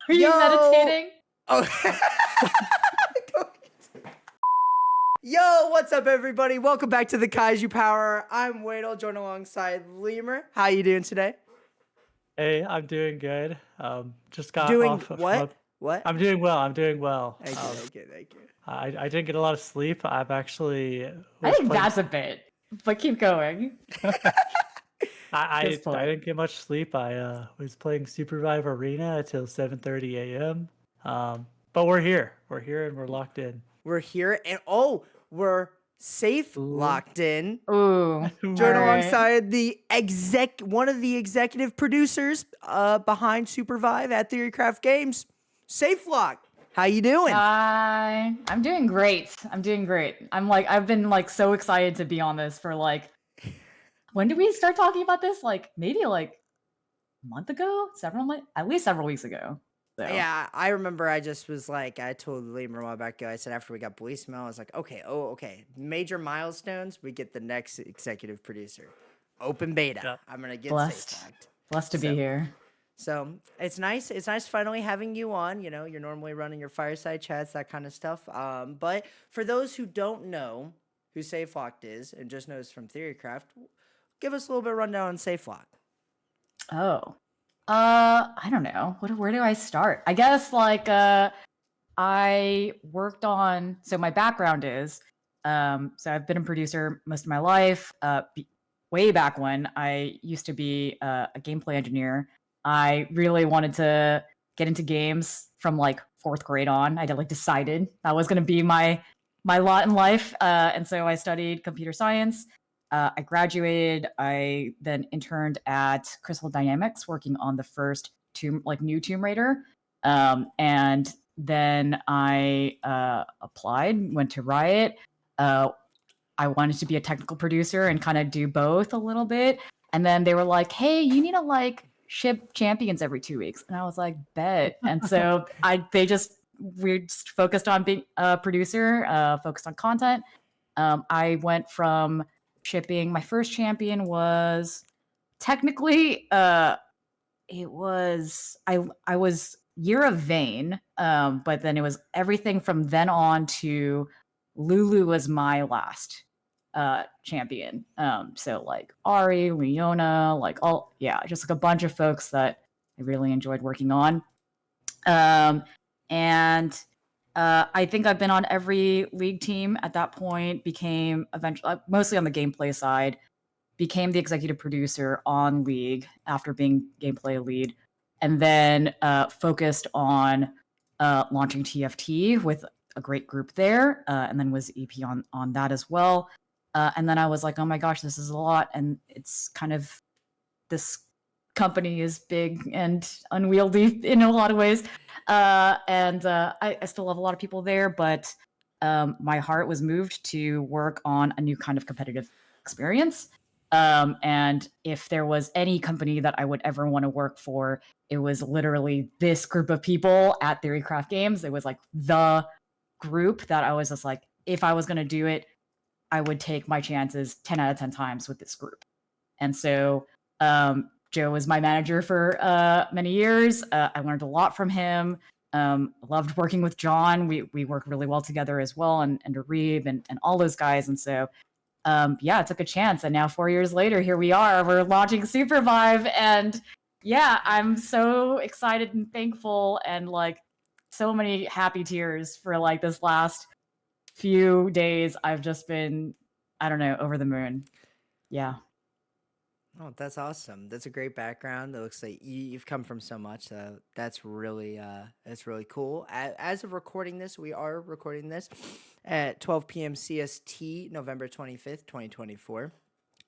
Are you meditating? Oh. Yo, what's up, everybody? Welcome back to the KaijuPowerHour. I'm Waddle, joined alongside Lemur. How you doing today? Hey, I'm doing good. Just got Doing off from what? What? I'm doing well. I'm doing well. Thank you. I didn't get a lot of sleep. I've actually I think that's a bit, but keep going. I Just play. didn't get much sleep. I was playing Supervive Arena until 7:30 a.m. But we're here. We're here and we're locked in. We're here, and we're safe locked in. Ooh, Joined all right. alongside the one of the executive producers behind Supervive at Theorycraft Games, Safelocked. How you doing? Hi, I'm doing great. I've been like so excited to be on this for like, when did we start talking about this? Like maybe like a month ago, at least several weeks ago. So. Yeah, I remember I just was like, I told Lemur a while back ago, I said after we got Bellissimoh, I was like, okay, major milestones, we get the next executive producer. Open beta. Yep. I'm going to get Safelocked. Blessed to be here. So it's nice finally having you on. You know, you're normally running your Fireside Chats, that kind of stuff. But for those who don't know who Safelocked is and just knows from Theorycraft, give us a little bit of rundown on Safelocked. Oh. I don't know. Where do I start? I guess like I worked on, so my background is so I've been a producer most of my life. Way back when I used to be a gameplay engineer. I really wanted to get into games from like 4th grade on. I decided that was going to be my lot in life, and so I studied computer science. I graduated. I then interned at Crystal Dynamics, working on the first new Tomb Raider, and then I applied, went to Riot. I wanted to be a technical producer and kind of do both a little bit, and then they were like, "Hey, you need to like ship champions every 2 weeks," and I was like, "Bet." And so we just focused on being a producer, focused on content. I went from shipping. My first champion was technically I was Year of Vayne, but then it was everything from then on to Lulu was my last champion. So like Ari, Leona, just like a bunch of folks that I really enjoyed working on. And I think I've been on every league team at that point, became eventually, mostly on the gameplay side, became the executive producer on League after being gameplay lead, and then focused on launching TFT with a great group there, and then was EP on that as well. And then I was like, oh my gosh, this is a lot, and it's kind of, this company is big and unwieldy in a lot of ways. I still love a lot of people there, but my heart was moved to work on a new kind of competitive experience. And if there was any company that I would ever want to work for, it was literally this group of people at Theorycraft Games. It was like the group that I was just like, if I was going to do it, I would take my chances 10 out of 10 times with this group. And so Joe was my manager for many years. I learned a lot from him. Loved working with John. We worked really well together as well, and Arib and all those guys. And so, I took a chance. And now 4 years later, here we are. We're launching Supervive. And yeah, I'm so excited and thankful, and like so many happy tears for like this last few days. I've just been, I don't know, over the moon. Yeah. Oh, that's awesome. That's a great background. It looks like you've come from so much. That's really cool. As of recording this, we are recording this at 12 p.m. CST, November 25th, 2024.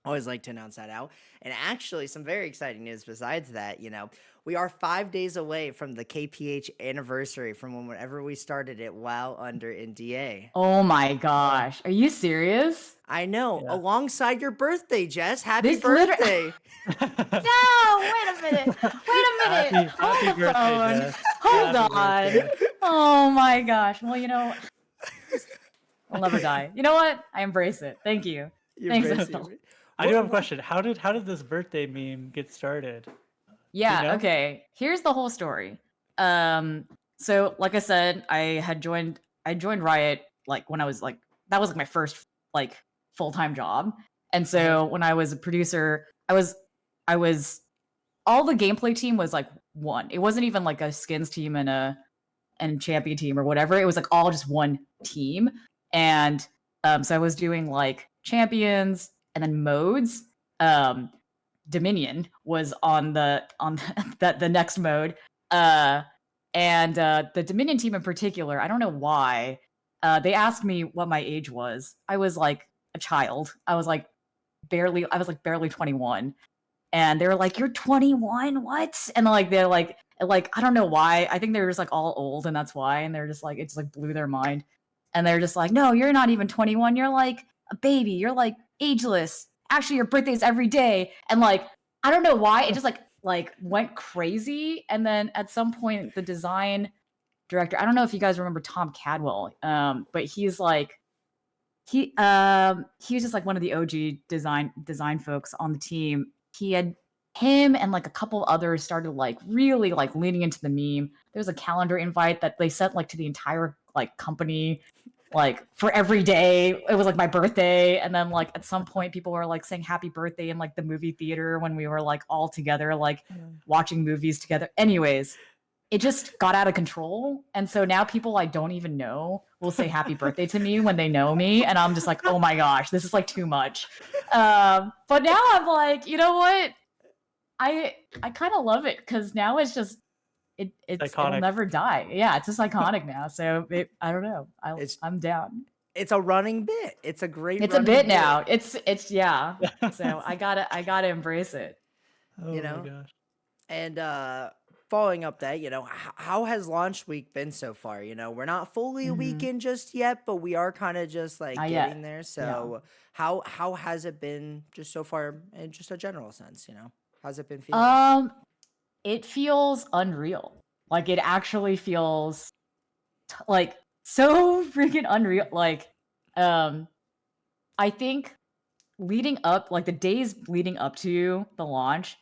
Always like to announce that out. And actually, some very exciting news besides that, we are 5 days away from the KPH anniversary from whenever we started it while under NDA. Oh my gosh. Are you serious? I know. Yeah. Alongside your birthday, Jess. Happy This birthday. No, wait a minute. Happy birthday, Jess. Hold on. Oh my gosh. Well, I'll never die. You know what? I embrace it. Thank you. Thanks. I do have a question. How did this birthday meme get started? Yeah, okay. Here's the whole story. So like I said, I joined Riot like when I was like, that was like my first like full-time job. And so when I was a producer, I was all the gameplay team was like one. It wasn't even like a skins team and champion team or whatever. It was like all just one team. And so I was doing like champions and then modes. Dominion was on the the next mode. And the Dominion team in particular, I don't know why. They asked me what my age was. I was like a child. I was like barely 21. And they were like, "You're 21? What?" And they're like I don't know why. I think they're just like all old and that's why. And they're just like, it just like blew their mind. And they're just like, "No, you're not even 21. You're like a baby. You're like ageless. Actually, your birthday's every day." And like, I don't know why. It just like went crazy. And then at some point, the design director, I don't know if you guys remember Tom Cadwell, but he's like, he was just like one of the OG design folks on the team. Him and like a couple others started like really like leaning into the meme. There was a calendar invite that they sent like to the entire like company, like for every day. It was like my birthday, and then like at some point people were like saying happy birthday in like the movie theater when we were like all together like watching movies together. Anyways, it just got out of control. And so now people I don't even know will say happy birthday to me when they know me. And I'm just like, oh my gosh, this is like too much. But now I'm like, you know what? I kind of love it because now it'll never die. Yeah, it's just iconic now. So I don't know. I'm down. It's a running bit. It's a great. It's a bit now. It's yeah. So I gotta embrace it. Oh my gosh. And following up that, how has launch week been so far? We're not fully a week in just yet, but we are kind of just like getting there. So how has it been just so far in just a general sense? How's it been feeling? It feels unreal. Like it actually feels like so freaking unreal. Like, I think leading up, like the days leading up to the launch,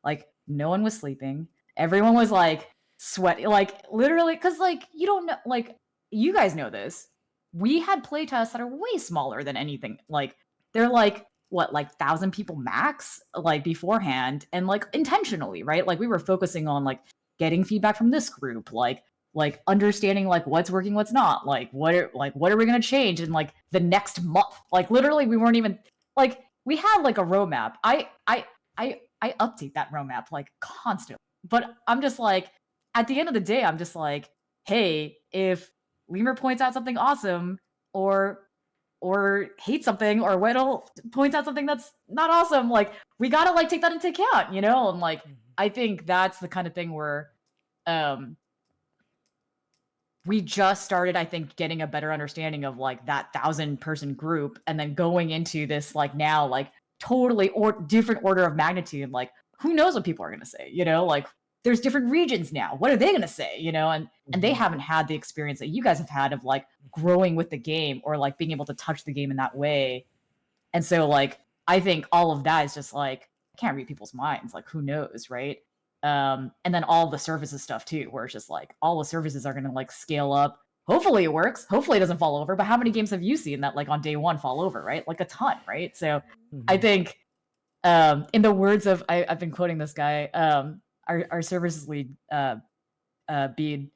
like no one was sleeping. Everyone was like sweating, like literally, because like you don't know, like you guys know this. We had playtests that are way smaller than anything. Like they're like what, like 1,000 people max, like beforehand, and like intentionally, right? Like we were focusing on like getting feedback from this group, like understanding like what's working, what's not, like what are we gonna change in like the next month? Like literally, we weren't even like we had like a roadmap. I update that roadmap like constantly. But I'm just like, at the end of the day, I'm just like, hey, if Lemur points out something awesome or hates something, or Weddle points out something that's not awesome, like we gotta like take that into account, And like I think that's the kind of thing where we just started, I think, getting a better understanding of like that 1,000-person group, and then going into this like now like totally or different order of magnitude. Like who knows what people are gonna say, Like there's different regions now. What are they gonna say, And they haven't had the experience that you guys have had of like growing with the game or like being able to touch the game in that way. And so like I think all of that is just like I can't read people's minds. Like who knows, right? And then all the services stuff too, where it's just like all the services are gonna like scale up. Hopefully it works. Hopefully it doesn't fall over. But how many games have you seen that like on day one fall over, right? Like a ton, right? So I think in the words of I've been quoting this guy, our services lead, Bede,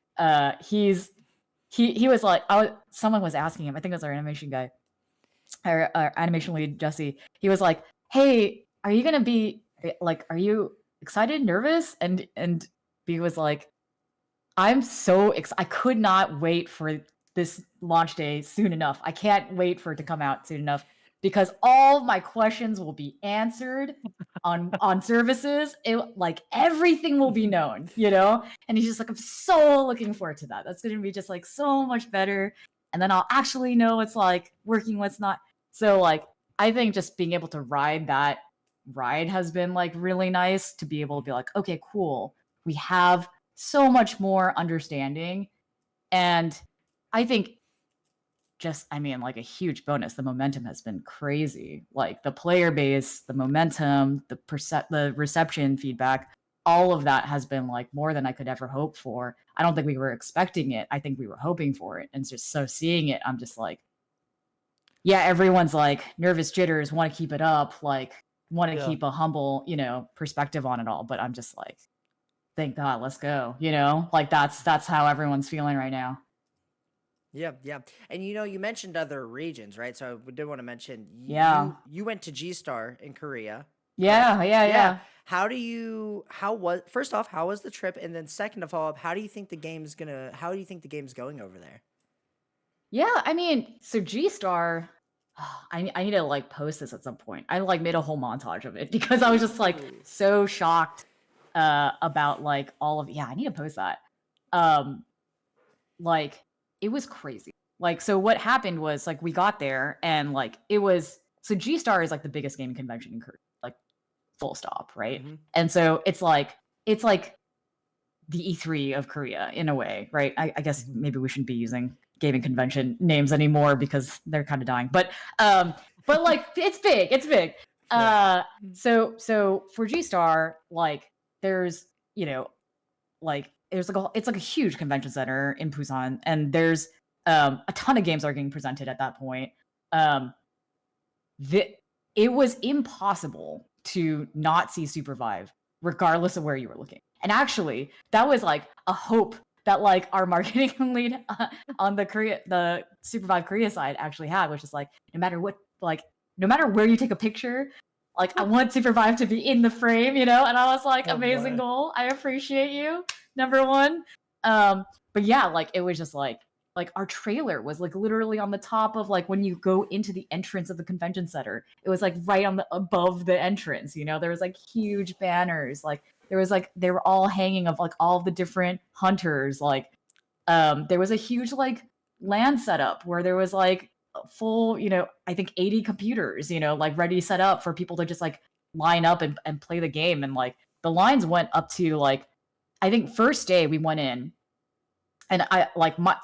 he was like, someone was asking him, I think it was our animation guy, our animation lead, Jesse. He was like, hey, are you gonna be like, are you excited, nervous? And Bede was like, I'm so I could not wait for this launch day soon enough. I can't wait for it to come out soon enough, because all my questions will be answered on services. Like everything will be known, And he's just like, I'm so looking forward to that. That's going to be just like so much better. And then I'll actually know what's like working, what's not. So like, I think just being able to ride that ride has been like really nice to be able to be like, okay, cool. We have so much more understanding. And I think like a huge bonus. The momentum has been crazy. Like the player base, the momentum, the reception feedback, all of that has been like more than I could ever hope for. I don't think we were expecting it. I think we were hoping for it. And just so seeing it, I'm just like, yeah, everyone's like nervous jitters, want to keep it up, like want to keep a humble, perspective on it all. But I'm just like, thank God, let's go. Like that's how everyone's feeling right now. Yeah. And you mentioned other regions, right? So we did want to mention you went to G-Star in Korea. Yeah. First off, how was the trip? And then second of all, how do you think the game's going over there? Yeah, I mean, so G-Star, I need to like post this at some point. I like made a whole montage of it because I was just like so shocked about like all of I need to post that. Like it was crazy. Like, so what happened was like we got there and like so G-Star is like the biggest gaming convention in Korea, like full stop, right? Mm-hmm. And so it's like the E3 of Korea in a way, right? I guess maybe we shouldn't be using gaming convention names anymore because they're kind of dying. But like it's big. Yeah. So for G-Star, like there's it's like a huge convention center in Busan, and there's a ton of games are getting presented at that point. It was impossible to not see Supervive, regardless of where you were looking. And actually, that was like a hope that like our marketing lead on the Supervive Korea side actually had, which is like no matter where you take a picture, like I want Supervive to be in the frame, And I was like, amazing goal. I appreciate you, number one. But yeah, like it was just like our trailer was like literally on the top of like when you go into the entrance of the convention center, it was like right on above the entrance, there was like huge banners, like there was like they were all hanging of like all the different hunters, like there was a huge like LAN setup where there was like full, I think 80 computers, like ready set up for people to just like line up and play the game. And like the lines went up to like, I think first day we went in and I like my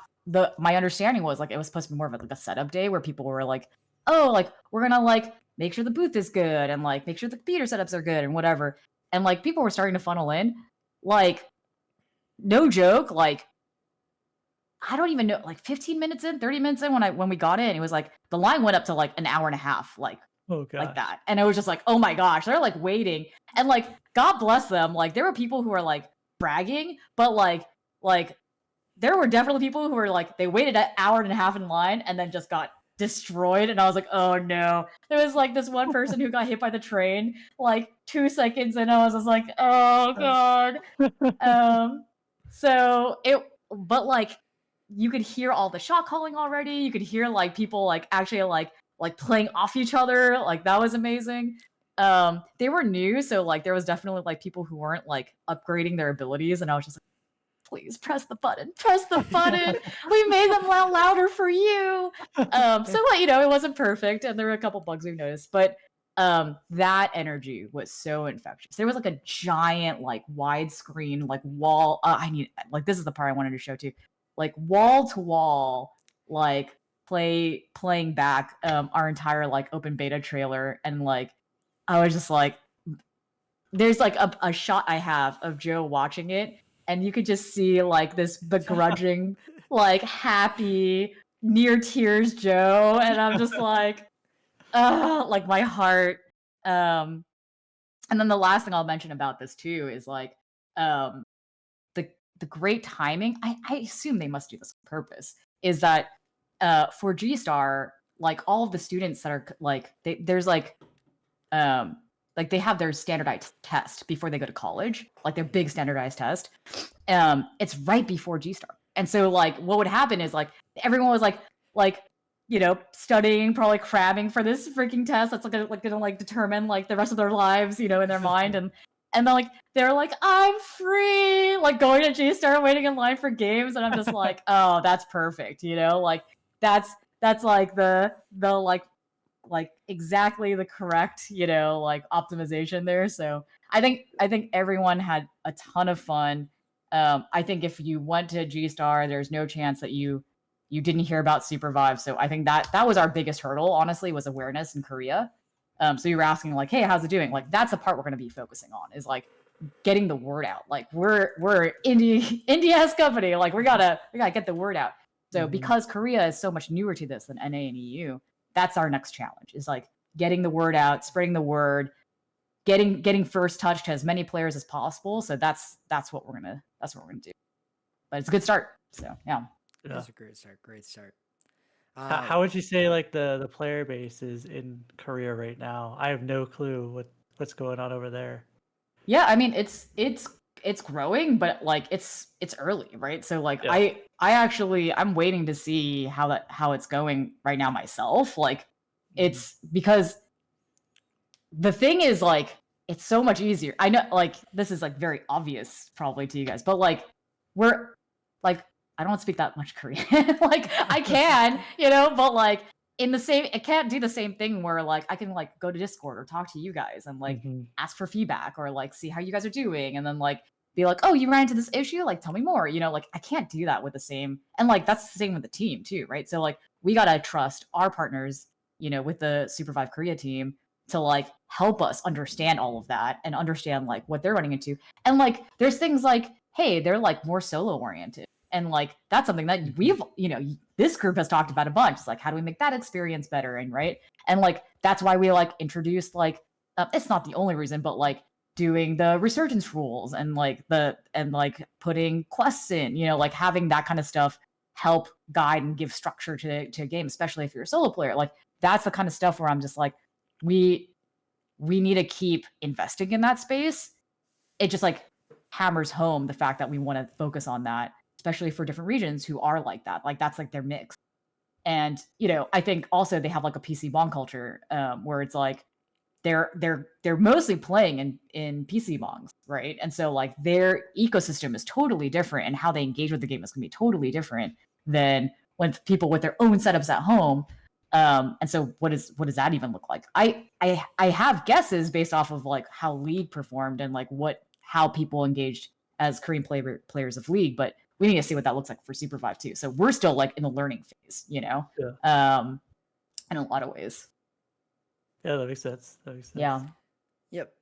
understanding was like it was supposed to be more of like a setup day where people were like, oh, like we're gonna like make sure the booth is good and like make sure the computer setups are good and whatever. And like people were starting to funnel in, like no joke, like I don't even know, like 15 minutes in, 30 minutes in when we got in, it was like the line went up to like an hour and a half, like that. And it was just like, oh my gosh, they're like waiting. And like, God bless them. Like there were people who were like bragging, but like there were definitely people who were like, they waited an hour and a half in line and then just got destroyed. And I was like, oh no. There was like this one person who got hit by the train like 2 seconds and I was just like, oh God. But like you could hear all the shot calling already. You could hear like people like actually like playing off each other. Like that was amazing. They were new, so like there was definitely like people who weren't like upgrading their abilities, and I was just like, please press the button. We made them louder for you. So like, it wasn't perfect, and there were a couple bugs we've noticed, but that energy was so infectious. There was like a giant like widescreen like wall. This is the part I wanted to show too. Like wall to wall, like playing back our entire like open beta trailer, and like I was just like, there's like a shot I have of Joe watching it, and you could just see like this begrudging, like happy, near tears Joe, and I'm just like, like my heart. And then the last thing I'll mention about this too is like the great timing. I assume they must do this on purpose. Is that for G-Star, like all of the students that are like there's like they have their standardized test before they go to college, like their big standardized test. It's right before G-Star. And so like what would happen is like everyone was like studying, probably cramming for this freaking test that's gonna like determine like the rest of their lives, in their mind. And then like they're like, I'm free, like going to G-Star, waiting in line for games, and I'm just like, oh, that's perfect, like that's like the like exactly the correct, like optimization there. So I think everyone had a ton of fun. I think if you went to G-Star, there's no chance that you didn't hear about Supervive. So I think that was our biggest hurdle, honestly, was awareness in Korea. So you were asking like, hey, how's it doing? Like that's the part we're going to be focusing on, is like getting the word out. Like we're indie-esque company. Like we gotta get the word out. So because Korea is so much newer to this than NA and EU, that's our next challenge, is like getting the word out, spreading the word, getting first touch to as many players as possible. So that's what we're gonna do. But it's a good start. So yeah. That's a great start. Great start. How would you say like the player base is in Korea right now? I have no clue what's going on over there. Yeah, I mean it's growing, but like it's early, right? So like Yeah. I'm waiting to see how it's going right now myself. Like it's because the thing is like it's so much easier. I know like this is like very obvious probably to you guys, but like we're like I don't speak that much Korean. Like I can, but like I can't do the same thing where like I can like go to Discord or talk to you guys and like ask for feedback or like see how you guys are doing and then like be like, oh, you ran into this issue, like tell me more. Like I can't do that with the same, and like that's the same with the team too, right? So like we gotta trust our partners, with the Supervive Korea team to like help us understand all of that and understand like what they're running into. And like there's things like, hey, they're like more solo oriented. And like that's something that we've, this group has talked about a bunch. It's like, how do we make that experience better? And right. And like that's why we like introduced like it's not the only reason, but like doing the resurgence rules and like putting quests in, like having that kind of stuff help guide and give structure to a game, especially if you're a solo player. Like that's the kind of stuff where I'm just like, we need to keep investing in that space. It just like hammers home the fact that we want to focus on that, especially for different regions who are like that. Like that's like their mix. And I think also they have like a PC bong culture where it's like they're mostly playing in PC bongs, right? And so like their ecosystem is totally different, and how they engage with the game is gonna be totally different than when people with their own setups at home. And so what does that even look like? I have guesses based off of like how League performed and like how people engaged as Korean players of League, but we need to see what that looks like for Supervive too. So we're still like in the learning phase, in a lot of ways. Yeah, that makes sense. Yeah. Yep.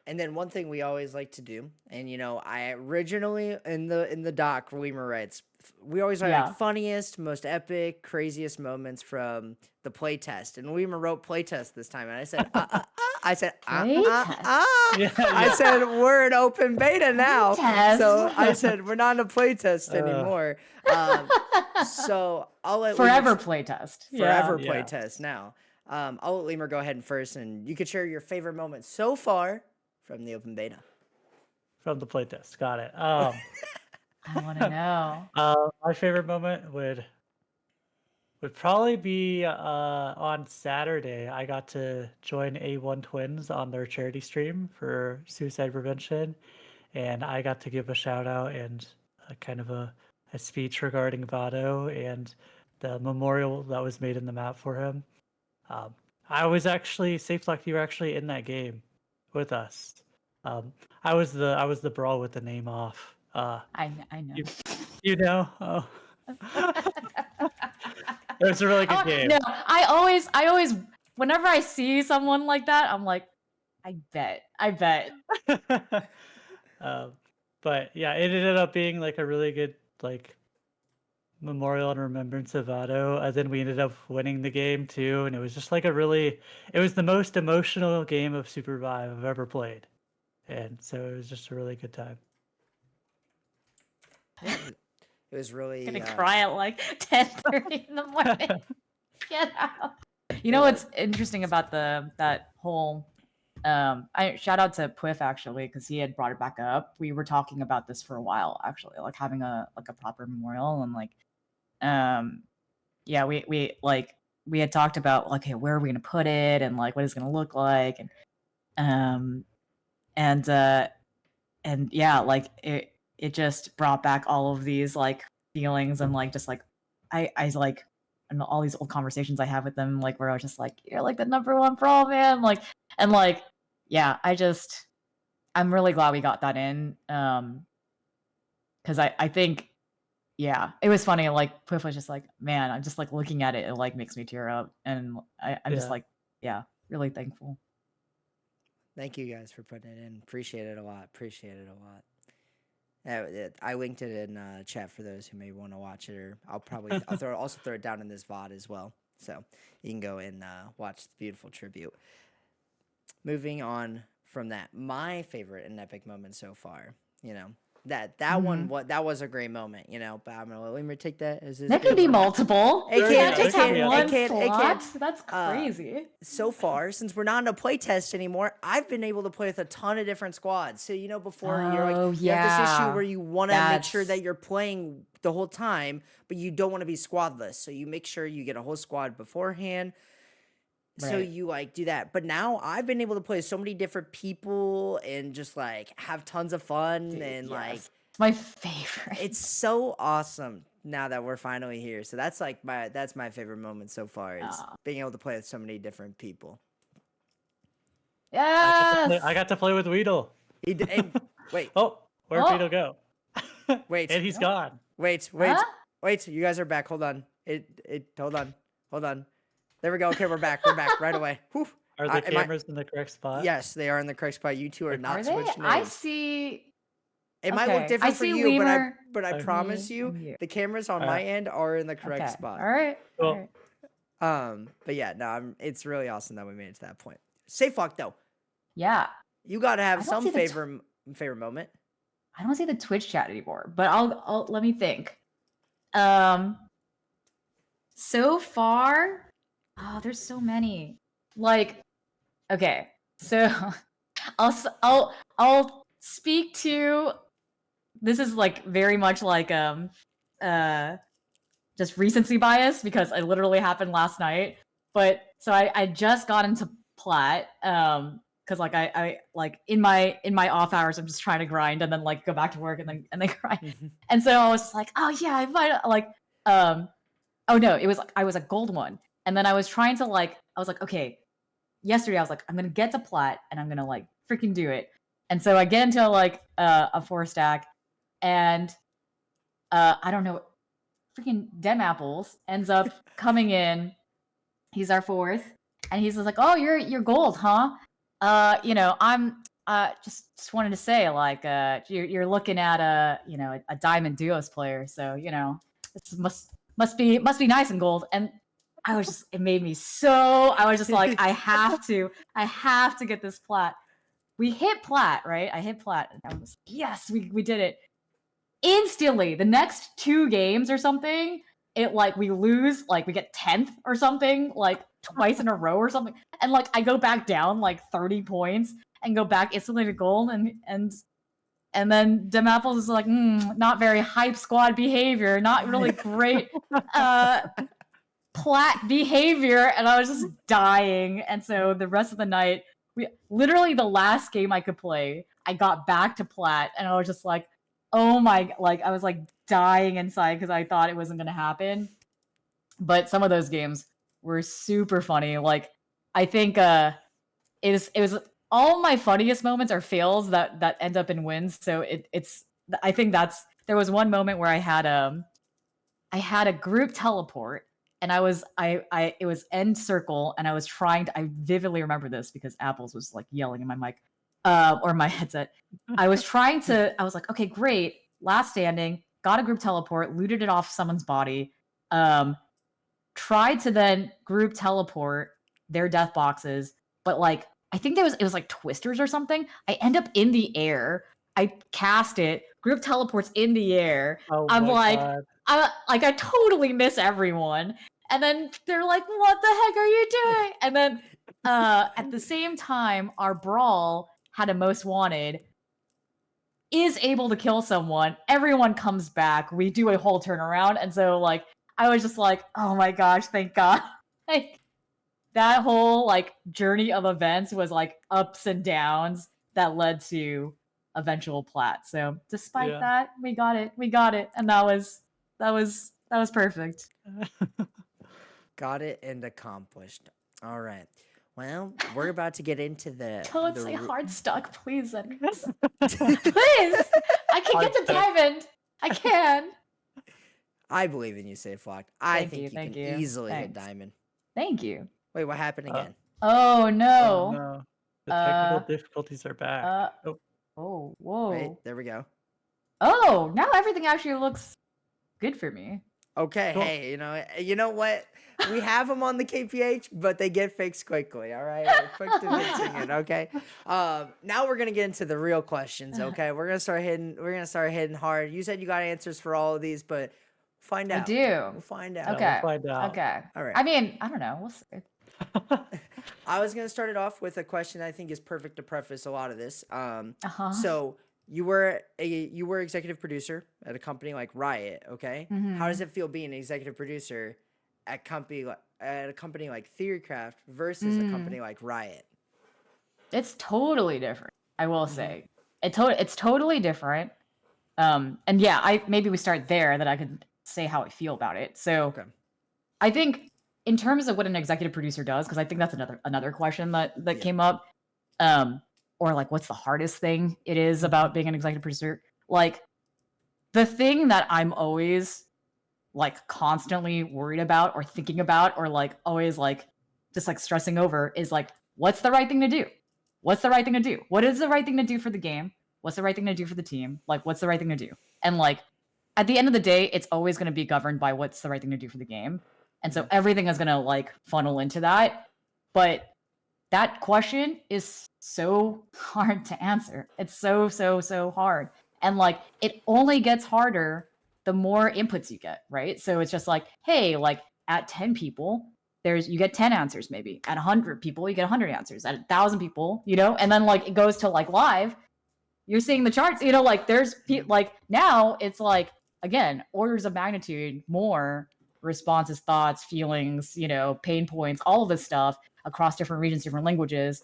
And then one thing we always like to do, and I originally in the doc, Weimer writes, we always write like funniest, most epic, craziest moments from the playtest. And Weimer wrote playtest this time, and I said, I said, I said we're in open beta now, so I said we're not in a playtest anymore. So I'll let forever playtest. Playtest now. I'll let Lemur go ahead and first, and you could share your favorite moment so far from the open beta. From the playtest, got it. I want to know. My favorite moment would probably be on Saturday. I got to join A1 Twins on their charity stream for suicide prevention, and I got to give a shout out and kind of a speech regarding Vado and the memorial that was made in the map for him. I was actually, Safelocked, you were actually in that game with us. I was the brawl with the name off. I know. You know? Oh. It was a really good game. No, I always, whenever I see someone like that, I'm like, I bet. But yeah, it ended up being like a really good like memorial and remembrance of Vado. And then we ended up winning the game too, and it was just like it was the most emotional game of Supervive I've ever played, and so it was just a really good time. It was really gonna cry at like 10:30 in the morning. Get out. You know what's interesting about that whole I shout out to Quiff actually, because he had brought it back up. We were talking about this for a while actually, like having a proper memorial, and like we had talked about like, hey, where are we gonna put it and like what it's gonna look like, and yeah, like it just brought back all of these like feelings, and like just like I like, and all these old conversations I have with them, like where I was just like, you're like the number one pro, man, like, and like, yeah, I'm really glad we got that in, because I think, yeah, it was funny, like Quiff was just like, man, I'm just like looking at it, it like makes me tear up, and I'm just like, yeah, really thankful. Thank you guys for putting it in. Appreciate it a lot. Appreciate it a lot. I linked it in chat for those who may want to watch it, or I'll also throw it down in this VOD as well, so you can go and watch the beautiful tribute. Moving on from that, my favorite and epic moment so far, that one, that was a great moment, but I'm gonna let me take that as this. There can be multiple. It You can't can't just have one it slot. can't. That's crazy. So far, since we're not in a play test anymore, I've been able to play with a ton of different squads. So before you're like, you have this issue where you want to make sure that you're playing the whole time, but you don't want to be squadless. So you make sure you get a whole squad beforehand. Right. So you do that. But now I've been able to play with so many different people and just have tons of fun. Dude, and it's my favorite. It's so awesome now that we're finally here. So that's my favorite moment so far is being able to play with so many different people. Yes. I got to play with Weedle. Wait. Oh, where'd Weedle go? Wait. And he's gone. Wait. You guys are back. Hold on. Hold on. There we go. Okay, we're back right away. Whew. Are the cameras in the correct spot? Yes, they are in the correct spot. You two are not switched names. I see. It might look different for you, Lemur, but I promise you, the cameras on my end are in the correct spot. All right. Cool. But yeah, no, it's really awesome that we made it to that point. Safelocked though. Yeah. You got to have some favorite moment. I don't see the Twitch chat anymore, but I'll let me think. So far, there's so many. Okay, so I'll speak to. This is very much just recency bias because it literally happened last night. But so I just got into Plat because I in my off hours I'm just trying to grind and then go back to work and then grind. And so I was just oh yeah, I might oh no, I was a gold one. And then I was trying to I was okay, yesterday I was I'm gonna get to Plat and I'm gonna freaking do it. And so I get into a 4-stack and I don't know, freaking Dem Apples ends up coming in. He's our 4th and he's just oh, you're gold, huh? I'm just wanted to say you're looking at a diamond duos player, so this must be nice and gold. And I was just, it made me so, I was just I have to get this Plat. We hit Plat, right? I hit Plat and I was yes, we did it. Instantly, the next 2 games or something, it we lose, we get 10th or something, twice in a row or something. And I go back down 30 points and go back instantly to gold and then Dem Apples is not very hype squad behavior, not really great Plat behavior, and I was just dying. And so the rest of the night, literally the last game I could play, I got back to Plat, and I was just oh my, I was dying inside because I thought it wasn't gonna happen. But some of those games were super funny. I think it was all my funniest moments are fails that end up in wins. So it's I think there was one moment where I had a group teleport and it was end circle and I vividly remember this because Apples was yelling in my mic or my headset. I was okay, great, last standing, got a group teleport, looted it off someone's body, tried to then group teleport their death boxes, but I think it was twisters or something. I end up in the air. I cast it. Group teleports in the air. Oh I'm God. I totally miss everyone. And then they're what the heck are you doing? And then at the same time, our brawl had a most wanted, is able to kill someone. Everyone comes back. We do a whole turnaround. And so I was just oh my gosh, thank God. That whole journey of events was ups and downs that led to eventual Plat. So despite that, we got it, and that was perfect. Got it and accomplished. All right. Well, we're about to get into the. Don't say hard stuck, please. Please, I can get to diamond. I can. I believe in you, Safelocked. I think you can easily Thanks. hit diamond. Thank you. Wait, what happened again? Oh no. Oh, no. The technical Uh, difficulties are back. uh, Oh, oh, Wait, whoa. there we go. Oh, now everything actually looks good for me. Okay, Cool. hey, you know what? We have them on the KPH, but they get fixed quickly. All right, we're quick to fixing it. Okay. Now we're gonna get into the real questions. Okay, we're gonna start hitting hard. You said you got answers for all of these, but find I out. do. We'll find out. yeah, Okay. we'll find out. Okay. All right. I mean, I don't know. We'll see. I was gonna start it off with a question I think is perfect to preface a lot of this. Uh-huh. So you were executive producer at a company like Riot, okay? How does Mhm. it feel being an executive producer at a company like Theorycraft versus a company like Riot? It's totally different. I will Mhm. say it's totally different. And yeah, maybe we start there that I could say how I feel about it. So Okay. I think in terms of what an executive producer does, because I think that's another question that Yeah. came up, or like what's the hardest thing it is about being an executive producer? Like the thing that I'm always like constantly worried about or thinking about or like always like just like stressing over is like what's the right thing to do? What's the right thing to do? What is the right thing to do for the game? What's the right thing to do for the team? Like what's the right thing to do? And like at the end of the day, it's always going to be governed by what's the right thing to do for the game. And so everything is going to like funnel into that. But that question is so hard to answer. It's so hard. And like it only gets harder the more inputs you get, right? So it's just like, hey, like at 10 people, you get 10 answers maybe. At 100 people, you get 100 answers. At 1,000 people, and then like it goes to like live, you're seeing the charts, like there's like now it's like again, orders of magnitude more responses, thoughts, feelings, pain points, all of this stuff across different regions, different languages,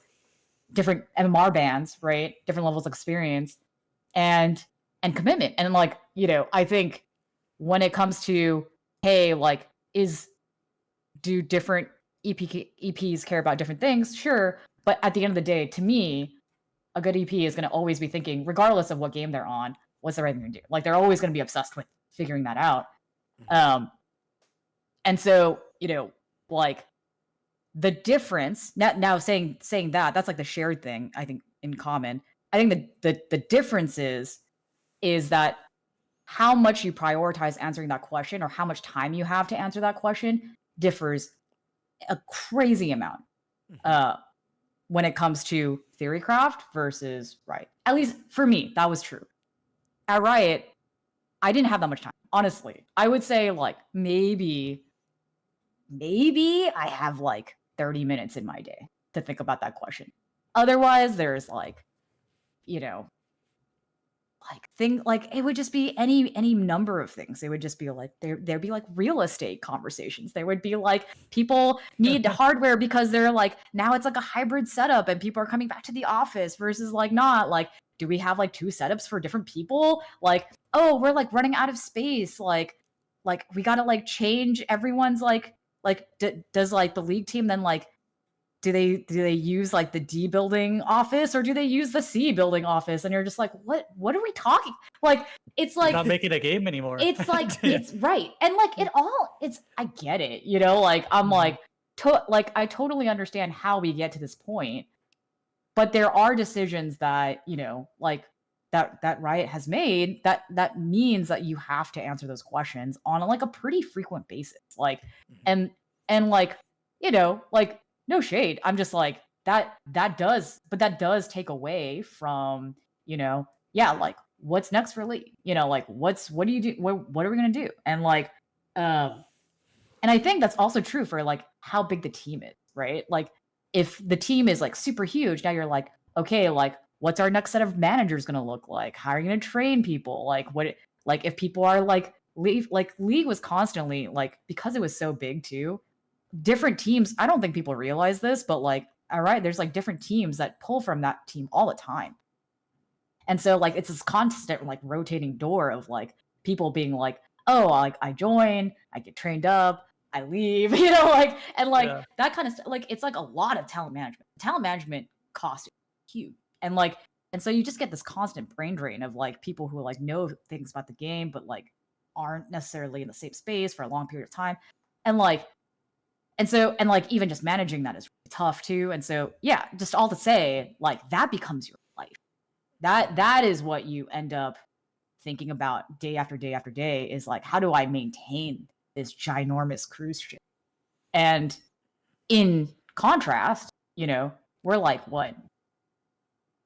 different MMR bands, right? Different levels of experience and commitment. And like, I think when it comes to, hey, like, do different EPs care about different things? Sure. But at the end of the day, to me, a good EP is going to always be thinking, regardless of what game they're on, what's the right thing to do? Like, they're always going to be obsessed with figuring that out. And so, like, the difference now saying that's like the shared thing, I think, in common. I think the difference is that how much you prioritize answering that question or how much time you have to answer that question differs a crazy amount when it comes to Theorycraft versus Riot. At least for me, that was true. At Riot, I didn't have that much time. Honestly, I would say like maybe I have like 30 minutes in my day to think about that question. Otherwise, there's like, like it would just be any number of things. It would just be like there'd be like real estate conversations. There would be like people need hardware because they're like now it's like a hybrid setup and people are coming back to the office versus like not. Like, do we have like two setups for different people? Like, oh, we're like running out of space. Like we gotta like change everyone's does like the league team then like do they use like the D building office or do they use the C building office? And you're just like, what are we talking? Like, it's like You're not making a game anymore. It's like it's right. And like I get it, like I'm like I totally understand how we get to this point. But there are decisions that, like that Riot has made that means that you have to answer those questions on like a pretty frequent basis. Like and like, like no shade. I'm just like that does take away from, like what's next for League? Like what do you do? What are we gonna do? And like and I think that's also true for like how big the team is, right? Like if the team is like super huge, now you're like, okay, like what's our next set of managers gonna look like? How are you gonna train people? Like like if people are like League was constantly like, because it was so big too, different teams, I don't think people realize this, but like, all right, there's like different teams that pull from that team all the time. And so like it's this constant like rotating door of like people being like, oh, like I join, I get trained up, I leave, like, and like that kind of stuff. Like it's like a lot of talent management. Talent management costs huge. And like, and so you just get this constant brain drain of like people who like know things about the game, but like aren't necessarily in the same space for a long period of time. And like, And so, and like even just managing that is really tough too. And so, yeah, just all to say, like that becomes your life. That is what you end up thinking about day after day after day, is like, how do I maintain this ginormous cruise ship? And in contrast, we're like, what,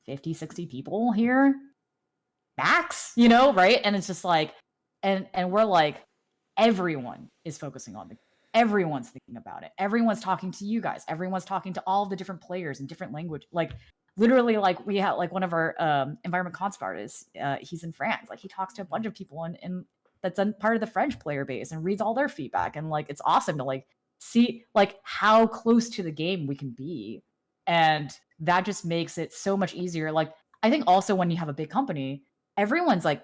50, 60 people here? Max, right? And it's just like, and we're like, everyone is focusing on everyone's thinking about it. Everyone's talking to you guys. Everyone's talking to all the different players in different language. Like literally, like we have like one of our environment concept artists. He's in France. Like he talks to a bunch of people in that's part of the French player base and reads all their feedback. And like it's awesome to like see like how close to the game we can be, and that just makes it so much easier. Like I think also when you have a big company, everyone's like,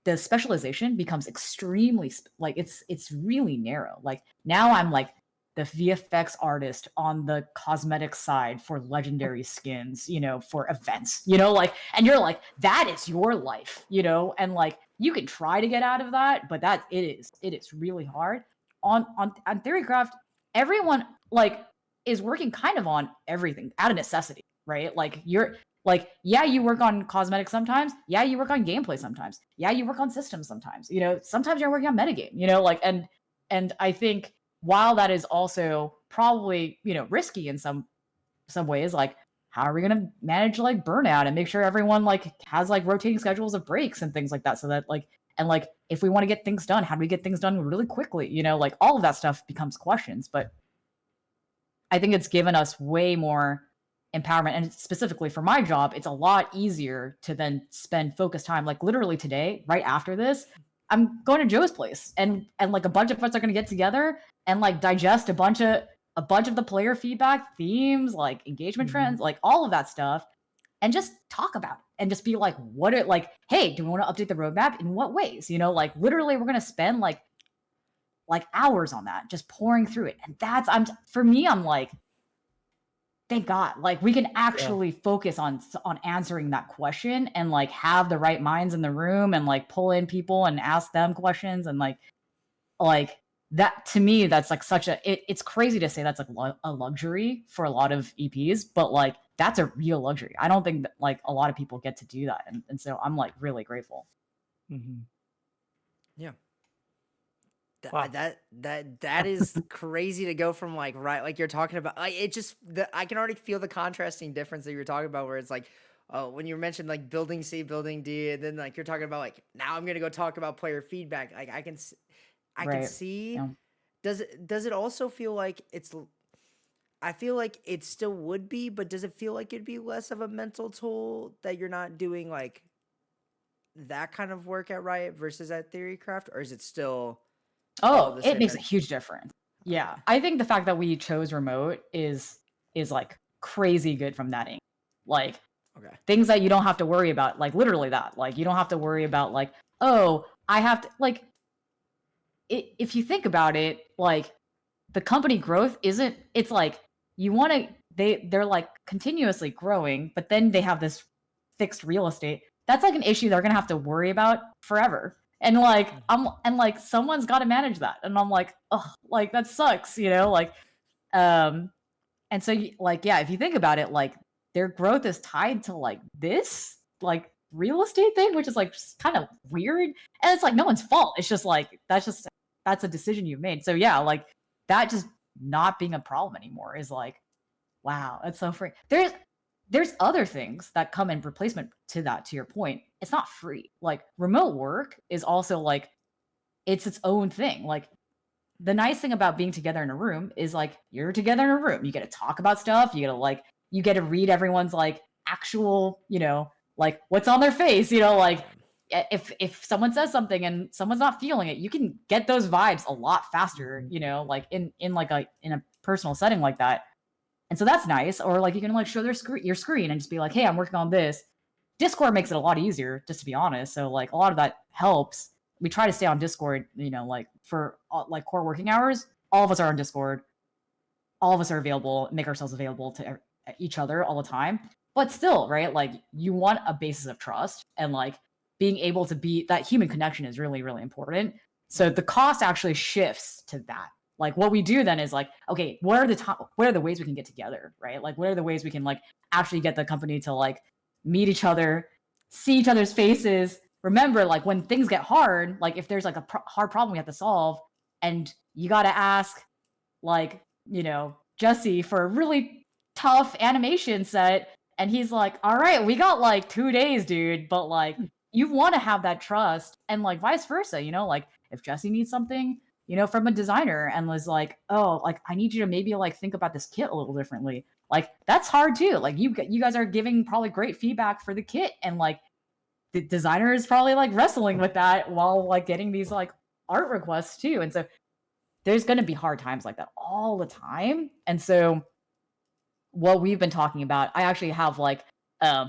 the specialization becomes extremely like it's really narrow. Like now I'm like the VFX artist on the cosmetic side for legendary skins, for events, like, and you're like, that is your life, and like you can try to get out of that, but it is really hard. On Theorycraft, everyone like is working kind of on everything out of necessity, right? Like you're like, yeah, you work on cosmetics sometimes. Yeah, you work on gameplay sometimes. Yeah, you work on systems sometimes. Sometimes you're working on metagame, like, and I think while that is also probably, risky in some ways, like how are we going to manage like burnout and make sure everyone like has like rotating schedules of breaks and things like that, so that like, and like if we want to get things done, how do we get things done really quickly? Like all of that stuff becomes questions, but I think it's given us way more empowerment. And specifically for my job, it's a lot easier to then spend focused time. Like literally today, right after this, I'm going to Joe's place, and like a bunch of us are going to get together and like digest a bunch of the player feedback, themes, like engagement trends, like all of that stuff, and just talk about it and just be like, hey, do we want to update the roadmap? In what ways? Like literally we're going to spend like hours on that, just pouring through it. And for me, I'm like, thank God, like we can actually focus on answering that question and like have the right minds in the room and like pull in people and ask them questions, and like that, to me, that's like it's crazy to say that's like a luxury for a lot of EPs, but like that's a real luxury. I don't think that like a lot of people get to do that, and so I'm like really grateful. Yeah. Wow. That is crazy to go from like, right, like you're talking about, like it just I can already feel the contrasting difference that you're talking about, where it's like, when you mentioned like building C, building D, and then like you're talking about like, now I'm gonna go talk about player feedback. Like I can see. Yeah. Does it also feel like I feel like it still would be, but does it feel like it'd be less of a mental toll that you're not doing like that kind of work at Riot versus at Theorycraft, or is it still? Oh, it makes a huge difference. Yeah. I think the fact that we chose remote is like crazy good from that angle. Like things that you don't have to worry about, like literally that. Like you don't have to worry about like, oh, I have to like if you think about it, like the company growth it's like they're like continuously growing, but then they have this fixed real estate. That's like an issue they're gonna have to worry about forever. And like someone's got to manage that, and I'm like, oh, like that sucks, like, and so like, yeah, if you think about it, like their growth is tied to like this like real estate thing, which is like kind of weird, and it's like no one's fault. It's just like that's a decision you've made. So yeah, like that just not being a problem anymore is like, wow, that's so free. There's other things that come in replacement to that, to your point. It's not free. Like remote work is also like, it's its own thing. Like the nice thing about being together in a room is like, you're together in a room. You get to talk about stuff. You get to read everyone's like actual, like what's on their face, like if someone says something and someone's not feeling it, you can get those vibes a lot faster, like in a personal setting like that. And so that's nice. Or like you can like show your screen and just be like, hey, I'm working on this. Discord makes it a lot easier, just to be honest. So like a lot of that helps. We try to stay on Discord, like for like core working hours. All of us are on Discord. All of us are available, make ourselves available to each other all the time. But still, right? Like you want a basis of trust, and like being able to be that human connection is really, really important. So the cost actually shifts to that. like what we do then is like, okay, what are the ways we can get together, right? Like what are the ways we can like actually get the company to like meet each other, see each other's faces. Remember, like when things get hard, like if there's like a hard problem we have to solve, and you got to ask like, Jesse for a really tough animation set, and he's like, all right, we got like 2 days, dude, but like you want to have that trust, and like vice versa, like if Jesse needs something, from a designer and was like, oh, like I need you to maybe like think about this kit a little differently. Like that's hard too. Like you guys are giving probably great feedback for the kit, and like the designer is probably like wrestling with that while like getting these like art requests too. And so there's going to be hard times like that all the time. And so what we've been talking about, I actually have like a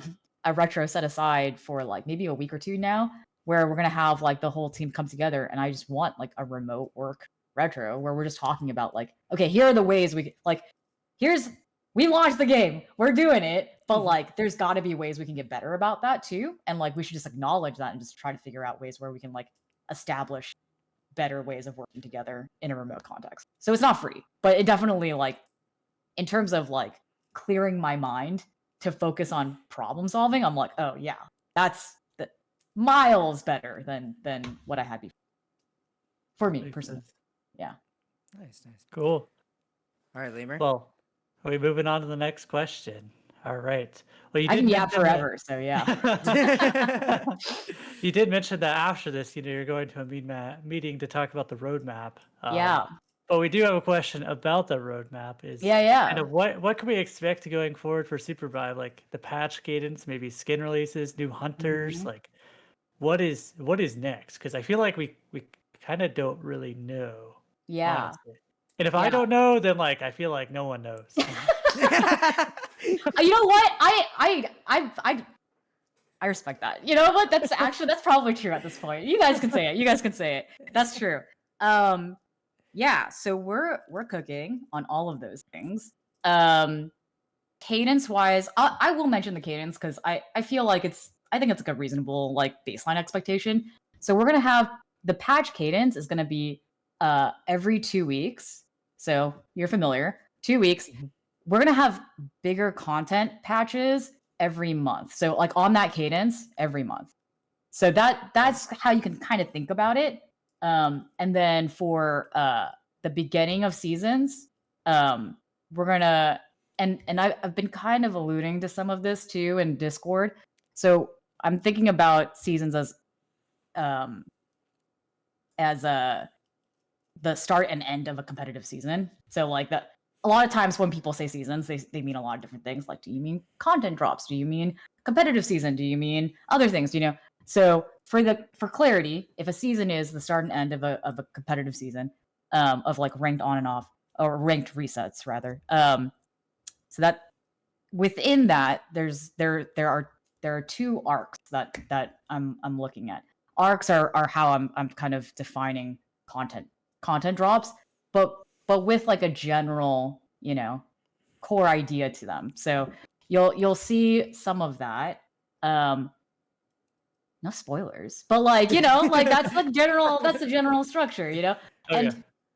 retro set aside for like maybe a week or two now, where we're going to have like the whole team come together, and I just want like a remote work retro where we're just talking about like, okay, here are the ways we launched the game, we're doing it, but like there's got to be ways we can get better about that too, and like we should just acknowledge that and just try to figure out ways where we can like establish better ways of working together in a remote context. So it's not free, but it definitely like in terms of like clearing my mind to focus on problem solving, I'm like, oh yeah, that's miles better than what I had before. For me personally. Yeah. Nice. Cool. All right, Lemur. Well, are we moving on to the next question? All right. Well, I can yap forever, so yeah. You did mention that after this, you're going to a meeting to talk about the roadmap. Yeah. But we do have a question about the roadmap. Yeah. And what can we expect going forward for Supervive? Like the patch cadence, maybe skin releases, new hunters. Like, what is next? Because I feel like we kind of don't really know. Yeah. Honestly. And if I don't know, then like I feel like no one knows. You know what? I respect that. You know what? That's probably true at this point. You guys can say it. That's true. Yeah, so we're cooking on all of those things. Cadence wise, I will mention the cadence because I feel like I think it's like a reasonable like baseline expectation. So we're gonna have the patch cadence is gonna be every 2 weeks. So you're familiar. 2 weeks. We're gonna have bigger content patches every month. So like on that cadence every month. So that's how you can kind of think about it. And then for the beginning of seasons, we're gonna and I've been kind of alluding to some of this too in Discord. So I'm thinking about seasons as the start and end of a competitive season. So like that, a lot of times when people say seasons, they mean a lot of different things. Like, do you mean content drops? Do you mean competitive season? Do you mean other things? So for clarity, if a season is the start and end of a competitive season, of like ranked on and off, or ranked resets rather, so that within that there are 2 arcs that I'm looking at. Arcs are how I'm kind of defining content drops, but with like a general, core idea to them. So you'll see some of that. No spoilers, but like, like that's the general structure,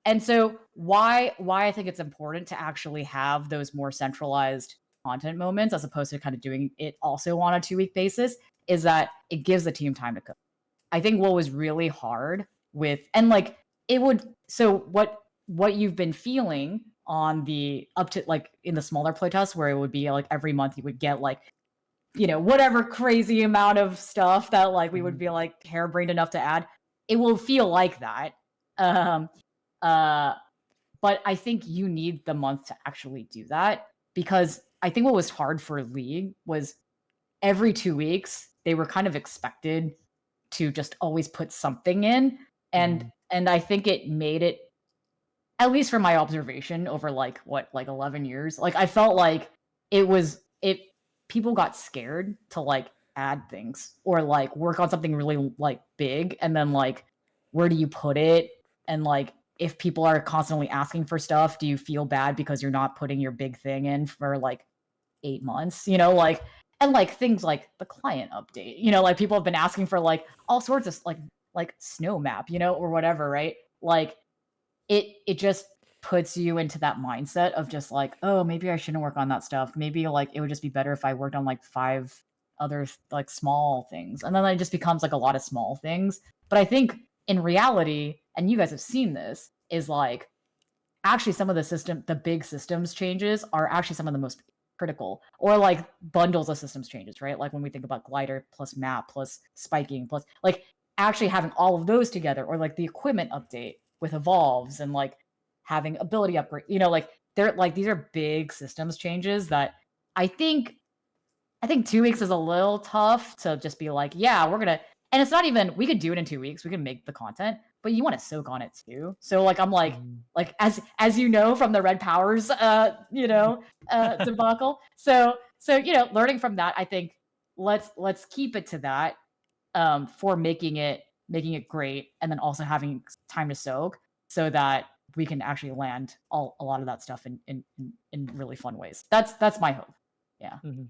and so why I think it's important to actually have those more centralized content moments as opposed to kind of doing it also on a 2-week basis is that it gives the team time to cook. I think what was really hard with, and like it would, so what you've been feeling on the up to like in the smaller playtests where it would be like every month you would get like, whatever crazy amount of stuff that like we would be like harebrained enough to add, it will feel like that. But I think you need the month to actually do that, because I think what was hard for League was every 2 weeks they were kind of expected to just always put something in, and I think it made it, at least from my observation over like 11 years, like I felt like people got scared to like add things or like work on something really like big, and then like where do you put it, and like if people are constantly asking for stuff, do you feel bad because you're not putting your big thing in for like 8 months, like, and like things like the client update, like people have been asking for like all sorts of like snow map, or whatever, right? Like it just, puts you into that mindset of just like, oh, maybe I shouldn't work on that stuff. Maybe like it would just be better if I worked on like 5 other like small things. And then it just becomes like a lot of small things. But I think in reality, and you guys have seen this, is like actually some of the big systems changes are actually some of the most critical, or like bundles of systems changes, right? Like when we think about glider plus map plus spiking plus like actually having all of those together, or like the equipment update with evolves and like having ability upgrade, like they're like these are big systems changes that I think 2 weeks is a little tough to just be like, yeah, we're gonna, and it's not even, we could do it in 2 weeks, we can make the content, but you want to soak on it too. So like I'm like as you know from the Red Powers debacle. So learning from that, I think let's keep it to that for making it great, and then also having time to soak so that we can actually land a lot of that stuff in really fun ways. That's my hope. Yeah. Mhm.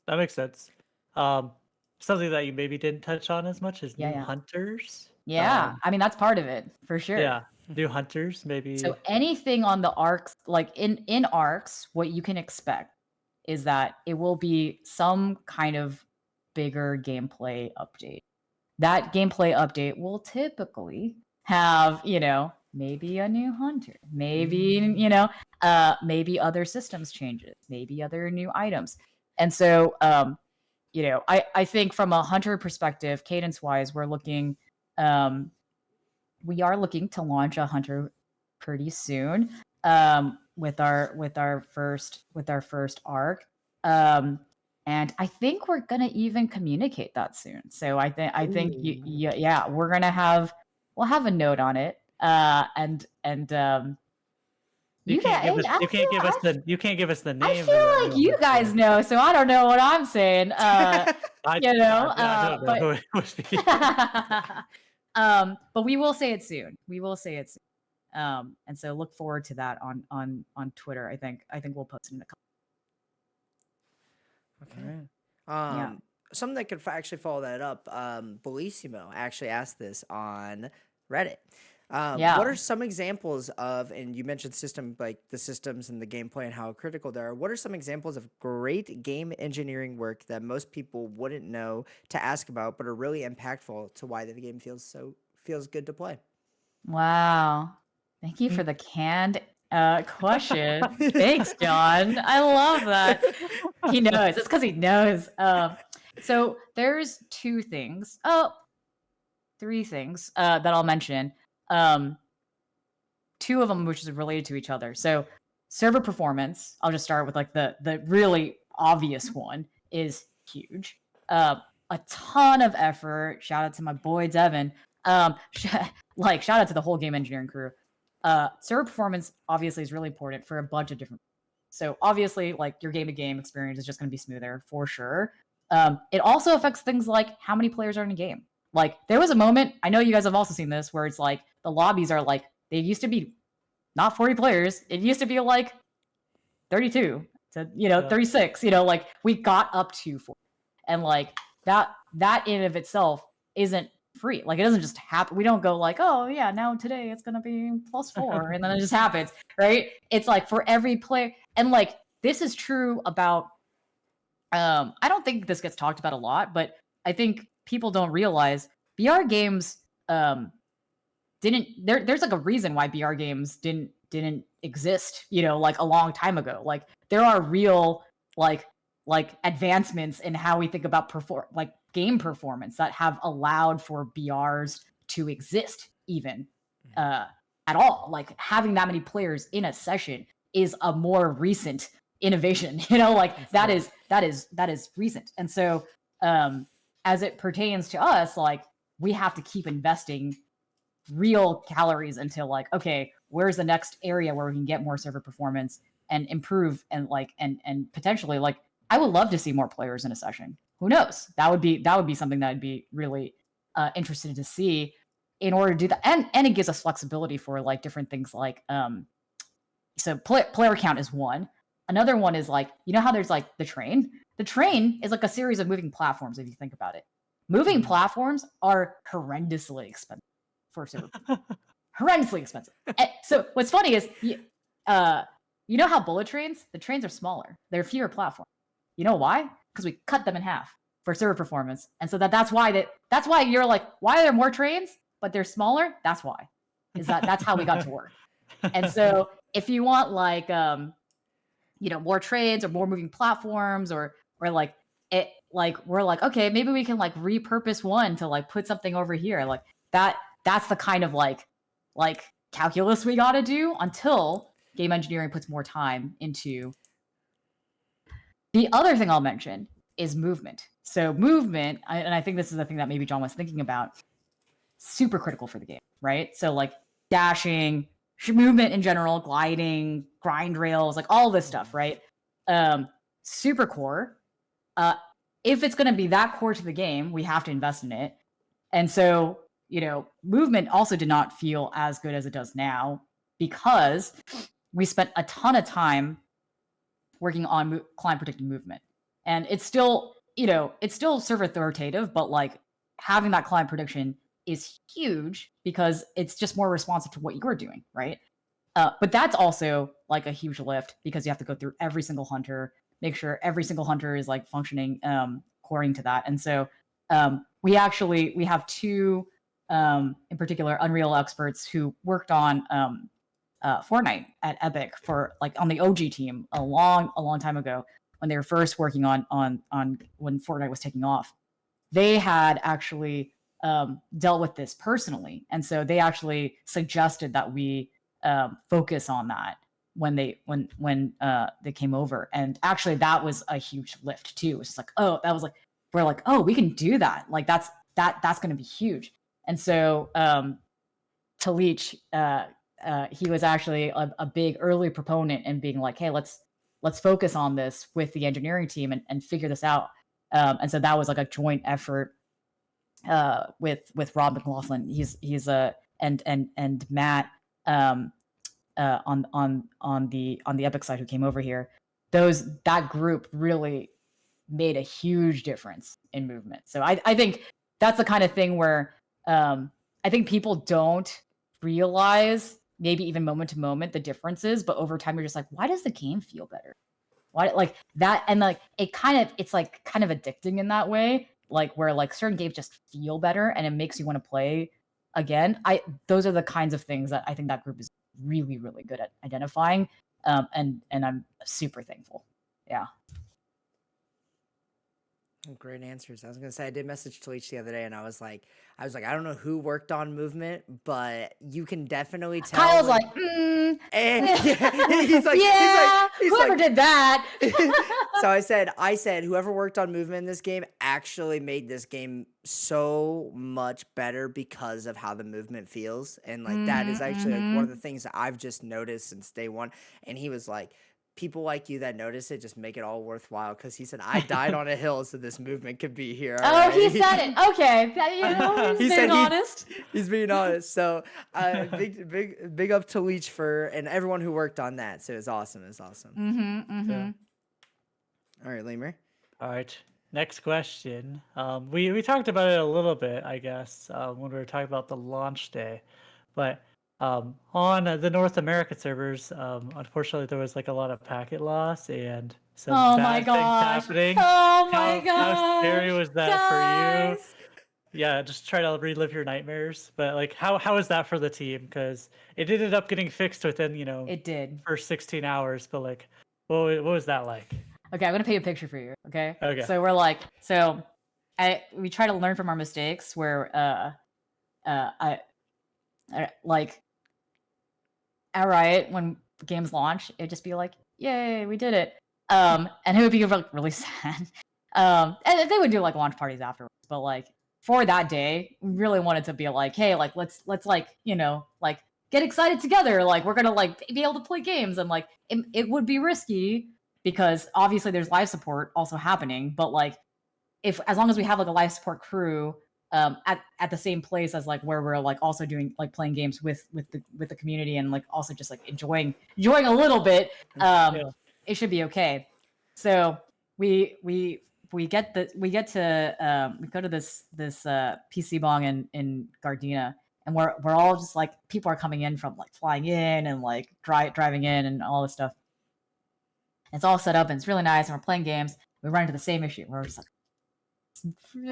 That makes sense. Something that you maybe didn't touch on as much is new Yeah. hunters. Yeah. I mean, that's part of it for sure. Yeah, new hunters maybe. So anything on the arcs, like in arcs, what you can expect is that it will be some kind of bigger gameplay update. That gameplay update will typically have, maybe a new hunter, maybe, maybe other systems changes, maybe other new items. And so, I think from a hunter perspective, cadence wise, we are looking to launch a hunter pretty soon, with our first arc. And I think we're gonna even communicate that soon. So I think yeah, we'll have a note on it. You can't give us I you can't give us the name. I feel like you guys know, so I don't know what I'm saying. I don't know who it would be. But we will say it soon. And so look forward to that on Twitter. I think we'll post it in a couple. Okay. Something that could actually follow that up. Bellissimoh actually asked this on Reddit. What are some examples of, and you mentioned the systems and the gameplay and how critical they are. What are some examples of great game engineering work that most people wouldn't know to ask about, but are really impactful to why the game feels good to play? Wow. Thank you for the canned question. Thanks, John. I love that. He knows. It's because he knows. So there's 3 things that I'll mention. 2 of them which is related to each other. So server performance, I'll just start with like the really obvious one, is huge. A ton of effort. Shout out to my boy Devin. Shout out to the whole game engineering crew. Server performance obviously is really important for a bunch of different. So obviously, like your game-to-game experience is just going to be smoother for sure. It also affects things like how many players are in a game. Like there was a moment, I know you guys have also seen this, where it's like the lobbies are like, they used to be not 40 players. It used to be like 32 to 36. Like we got up to 40, and like that in of itself isn't free. Like it doesn't just happen. We don't go like, oh yeah, now today it's gonna be +4, and then it just happens, right? It's like for every player, and like this is true about. I don't think this gets talked about a lot, but I think people don't realize BR games didn't. There's like a reason why BR games didn't exist. Like a long time ago. Like there are real like advancements in how we think about game performance that have allowed for BRs to exist even at all. Like having that many players in a session is a more recent innovation. That is recent. And so as it pertains to us, like we have to keep investing real calories into like, okay, where's the next area where we can get more server performance and improve and and potentially like I would love to see more players in a session. Who knows? That would be something that I'd be really interested to see in order to do that. And it gives us flexibility for like different things like so player count is one. Another one is like, how there's like the train. The train is like a series of moving platforms if you think about it. Moving platforms are horrendously expensive for server. horrendously expensive. So what's funny is, you know how bullet trains? The trains are smaller. They're fewer platforms. You know why? Because we cut them in half for server performance, and so that's why you're like, why are there more trains but they're smaller? That's why. That's how we got to work. And so if you want like more trains or more moving platforms or like it, like we're like, okay, maybe we can like repurpose one to like put something over here, like that's the kind of like calculus we got to do until game engineering puts more time into. The other thing I'll mention is movement. So movement, and I think this is the thing that maybe John was thinking about, super critical for the game, right? So like dashing, movement in general, gliding, grind rails, like all this stuff, right? Super core. If it's going to be that core to the game, we have to invest in it. And so, movement also did not feel as good as it does now because we spent a ton of time working on client predicted movement. And it's still, it's still server authoritative, but like having that client prediction is huge because it's just more responsive to what you're doing, right? But that's also like a huge lift because you have to go through every single hunter, make sure every single hunter is like functioning according to that. And so we have two in particular Unreal experts who worked on Fortnite at Epic for like on the OG team a long time ago when they were first working on when Fortnite was taking off. They had actually dealt with this personally, and so they actually suggested that we focus on that when they came over. And actually that was a huge lift too. It's just like, oh, that was like, we're like, oh, we can do that, like that's going to be huge. And so Talich, he was actually a big early proponent in being like, hey, let's focus on this with the engineering team and figure this out. And so that was like a joint effort with Rob McLaughlin. He's and Matt on the Epic side who came over here. That group really made a huge difference in movement. So I think that's the kind of thing where I think people don't realize, maybe even moment to moment, the differences, but over time you're just like, why does the game feel better? Why, like that? And like it's like kind of addicting in that way, like where like certain games just feel better and it makes you want to play again. Those are the kinds of things that I think that group is really, really good at identifying. And I'm super thankful. Yeah. Great answers. I was gonna say I did message Talich the other day, and I was like, I don't know who worked on movement, but you can definitely tell. Kyle's like, yeah, he's whoever like, did that. So I said, whoever worked on movement in this game actually made this game so much better because of how the movement feels, and like that is actually like one of the things that I've just noticed since day one. And he was like, people like you that notice it just make it all worthwhile, because he said, I died on a hill so this movement could be here. Oh, he said it. Okay. He's being honest. He's being honest. So big up to Leech and everyone who worked on that. So it's awesome. Yeah. All right, Lemur. All right. Next question. We talked about it a little bit, I guess, when we were talking about the launch day. But on the North America servers, unfortunately, there was like a lot of packet loss and some bad things happening. Oh my gosh! How scary was that for you? Yeah, just try to relive your nightmares. But like, how was that for the team? Because it ended up getting fixed within it did for 16 hours. But like, what was that like? Okay, I'm gonna paint a picture for you. Okay. Okay. So we're like, we try to learn from our mistakes. Where I like. At Riot, when games launch, it'd just be like, yay, we did it. And it would be like really sad. And they would do like launch parties afterwards. But like for that day, we really wanted to be like, hey, like let's like, like get excited together. Like we're gonna like be able to play games. And like it would be risky because obviously there's live support also happening. But like as long as we have like a live support crew at the same place as like where we're like also doing like playing games with the community and like also just like enjoying a little bit, it should be okay. So we go to this PC bong in Gardena, and we're all just like, people are coming in from like flying in and like driving in and all this stuff. And it's all set up and it's really nice, and we're playing games. We run into the same issue. We're just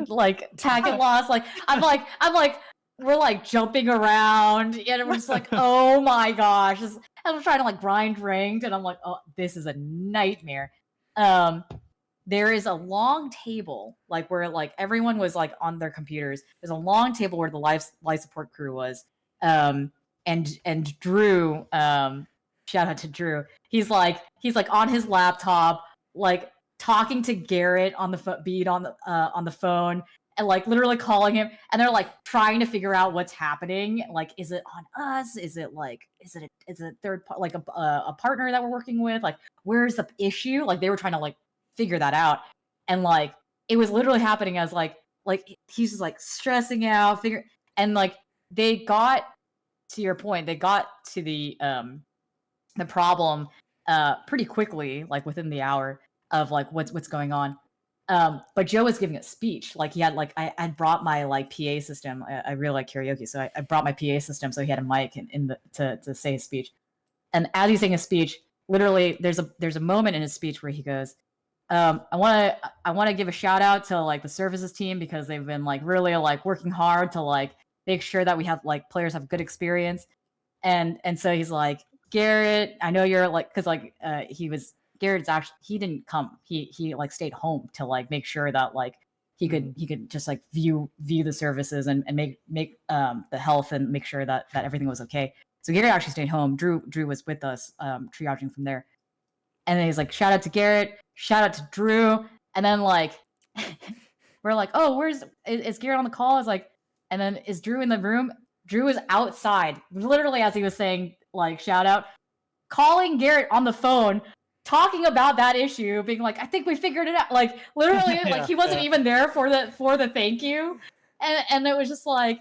like packet loss. Like I'm like we're like jumping around, and we're just like, oh my gosh. And I'm trying to like grind ranked, and I'm like, oh, this is a nightmare. There is a long table, like where like everyone was like on their computers. There's a long table where the life support crew was. And Drew, shout out to Drew. He's like on his laptop, like talking to Garrett on the phone, and like literally calling him, and they're like trying to figure out what's happening. Like, is it on us? Is it a third part, like a partner that we're working with? Like, where's the issue? Like, they were trying to like figure that out, and like it was literally happening as like he's just like stressing out, and like they got to your point, they got to the problem pretty quickly, like within the hour of like what's going on. But Joe was giving a speech. Like he had like I brought my like PA system. I really like karaoke, so I brought my PA system, so he had a mic to say his speech. And as he's saying his speech, literally there's a moment in his speech where he goes, I want to give a shout out to like the services team, because they've been like really like working hard to like make sure that we have like players have good experience. And so he's like, Garrett, I know you're like, because like Garrett's actually, he didn't come. He like stayed home to like make sure that like he could just like view the services and make the health and make sure that everything was okay. So Garrett actually stayed home. Drew was with us, triaging from there. And then he's like, shout out to Garrett, shout out to Drew. And then like we're like, oh, is Garrett on the call? It's like, and then is Drew in the room? Drew is outside, literally as he was saying like shout out, calling Garrett on the phone, talking about that issue, being like, I think we figured it out. Like literally, like he wasn't even there for the thank you. And it was just like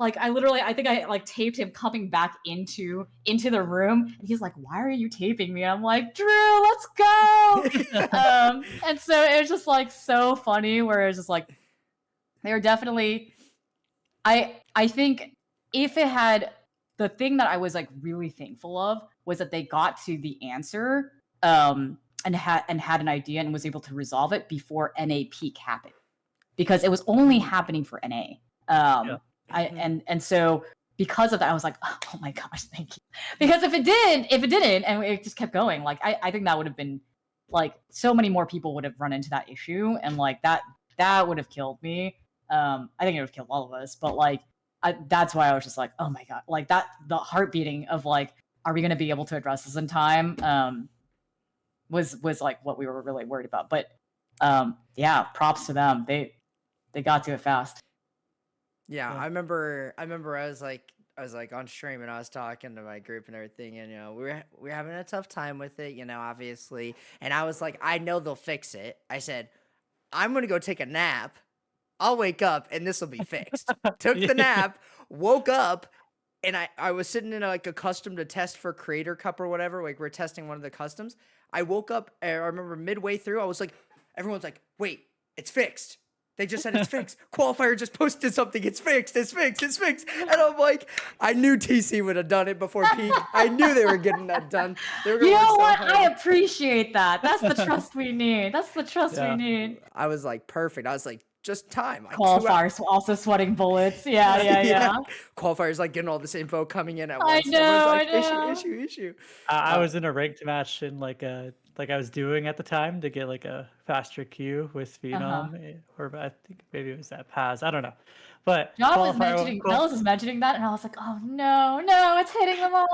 I think I like taped him coming back into the room, and he's like, why are you taping me? I'm like, Drew, let's go. And so it was just like so funny, where it was just like they were definitely, I think if it had, the thing that I was like really thankful of was that they got to the answer and had an idea and was able to resolve it before NA peak happened, because it was only happening for NA. And so because of that, I was like, oh my gosh, thank you. Because if it didn't, and it just kept going, like I think that would have been like so many more people would have run into that issue, and like that would have killed me. I think it would have killed all of us, but like that's why I was just like, oh my god, like that, the heart beating of like, are we going to be able to address this in time? Was like what we were really worried about. But yeah, props to them. They got to it fast. Yeah, I remember I was like on stream, and I was talking to my group and everything, and we're having a tough time with it, obviously. And I was like, I know they'll fix it. I said, I'm gonna go take a nap. I'll wake up and this will be fixed. Took the nap, woke up, and I was sitting in like a custom to test for Creator Cup or whatever. Like we're testing one of the customs. I woke up, and I remember midway through, I was like, everyone's like, wait, it's fixed. They just said it's fixed. Qualifier just posted something. It's fixed. It's fixed. It's fixed. And I'm like, I knew TC would have done it before peak. I knew they were getting that done. They were you know what? I appreciate that. That's the trust we need. We need. I was like, perfect. I was like, just time. Like, Qualifiers also sweating bullets. Yeah. Qualifiers like getting all this info coming in at once. I know. Like, issue. I was in a ranked match in like I was doing at the time to get like a faster queue with Phenom, or I think maybe it was at Paz. I don't know. But John was mentioning that, and I was like, oh no, it's hitting them all.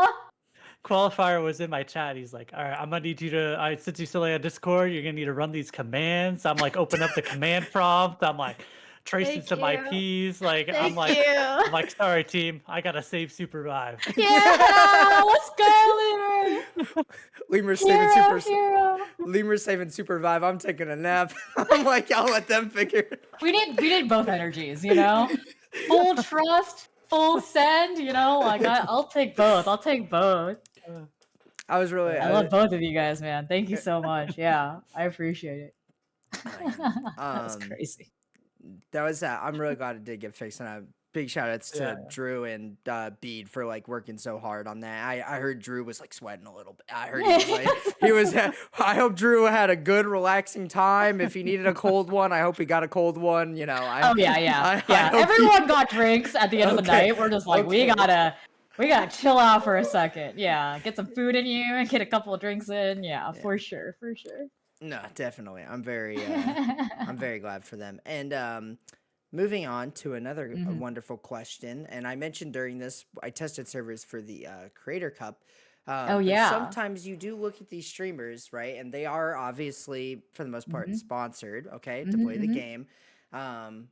Qualifier was in my chat. He's like, all right, I'm gonna need you to, since you still on Discord, you're gonna need to run these commands. I'm like, open up the command prompt. I'm like tracing some IPs. Like, I'm like, sorry team, I gotta save Supervive. Yeah, let's go, Lemur. Lemur's saving Supervive. I'm taking a nap. I'm like, I'll let them figure it. We need both energies, full trust, full send, like I'll take both. I love both of you guys, man. Thank you so much. Yeah, I appreciate it. That's crazy. That was I'm really glad it did get fixed, and big shout outs to Yeah. Drew and Bede for like working so hard on that. I heard Drew was like sweating a little bit. I heard he was I hope Drew had a good relaxing time. If he needed a cold one, I hope he got a cold one. You know, Oh yeah. Everyone got drinks at the end of the night. We're just like, we gotta chill out for a second. Yeah, get some food in you and get a couple of drinks in. Yeah, for sure. No, definitely. I'm very glad for them. And moving on to another wonderful question, and I mentioned during this, I tested servers for the Creator Cup. Oh yeah. Sometimes you do look at these streamers, right? And they are obviously, for the most part, sponsored, okay, to play the game.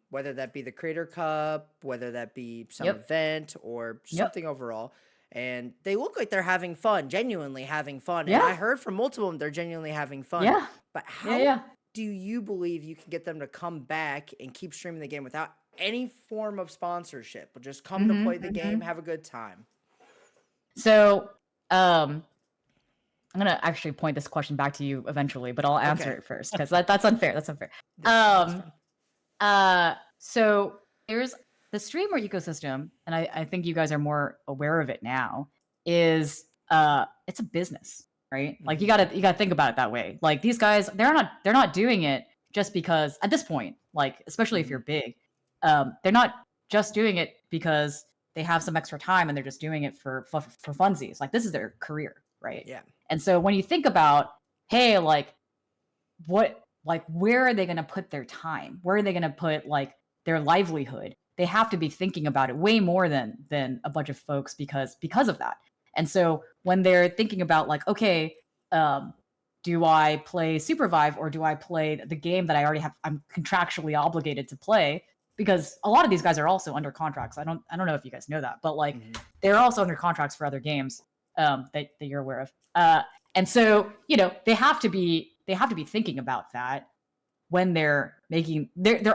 Whether that be the Creator Cup, whether that be some event or something overall. And they look like they're having fun, genuinely having fun. And I heard from multiple of them, they're genuinely having fun. Yeah. But how do you believe you can get them to come back and keep streaming the game without any form of sponsorship, but just come to play the game, have a good time? So, I'm gonna actually point this question back to you eventually, but I'll answer it first because that's unfair. That's unfair. So there's the streamer ecosystem, and I think you guys are more aware of it now. Is it's a business, right? Like you gotta think about it that way. Like these guys, they're not doing it just because at this point, like especially if you're big, they're not just doing it because they have some extra time and they're just doing it for funsies. Like this is their career, right? Yeah. And so when you think about, hey, like where are they going to put their time? Where are they going to put like their livelihood? They have to be thinking about it way more than a bunch of folks because of that. And so when they're thinking about like, okay, do I play Supervive or do I play the game that I'm contractually obligated to play? Because a lot of these guys are also under contracts. I don't know if you guys know that, but like they're also under contracts for other games that you're aware of. And so, you know, they have to be thinking about that when they're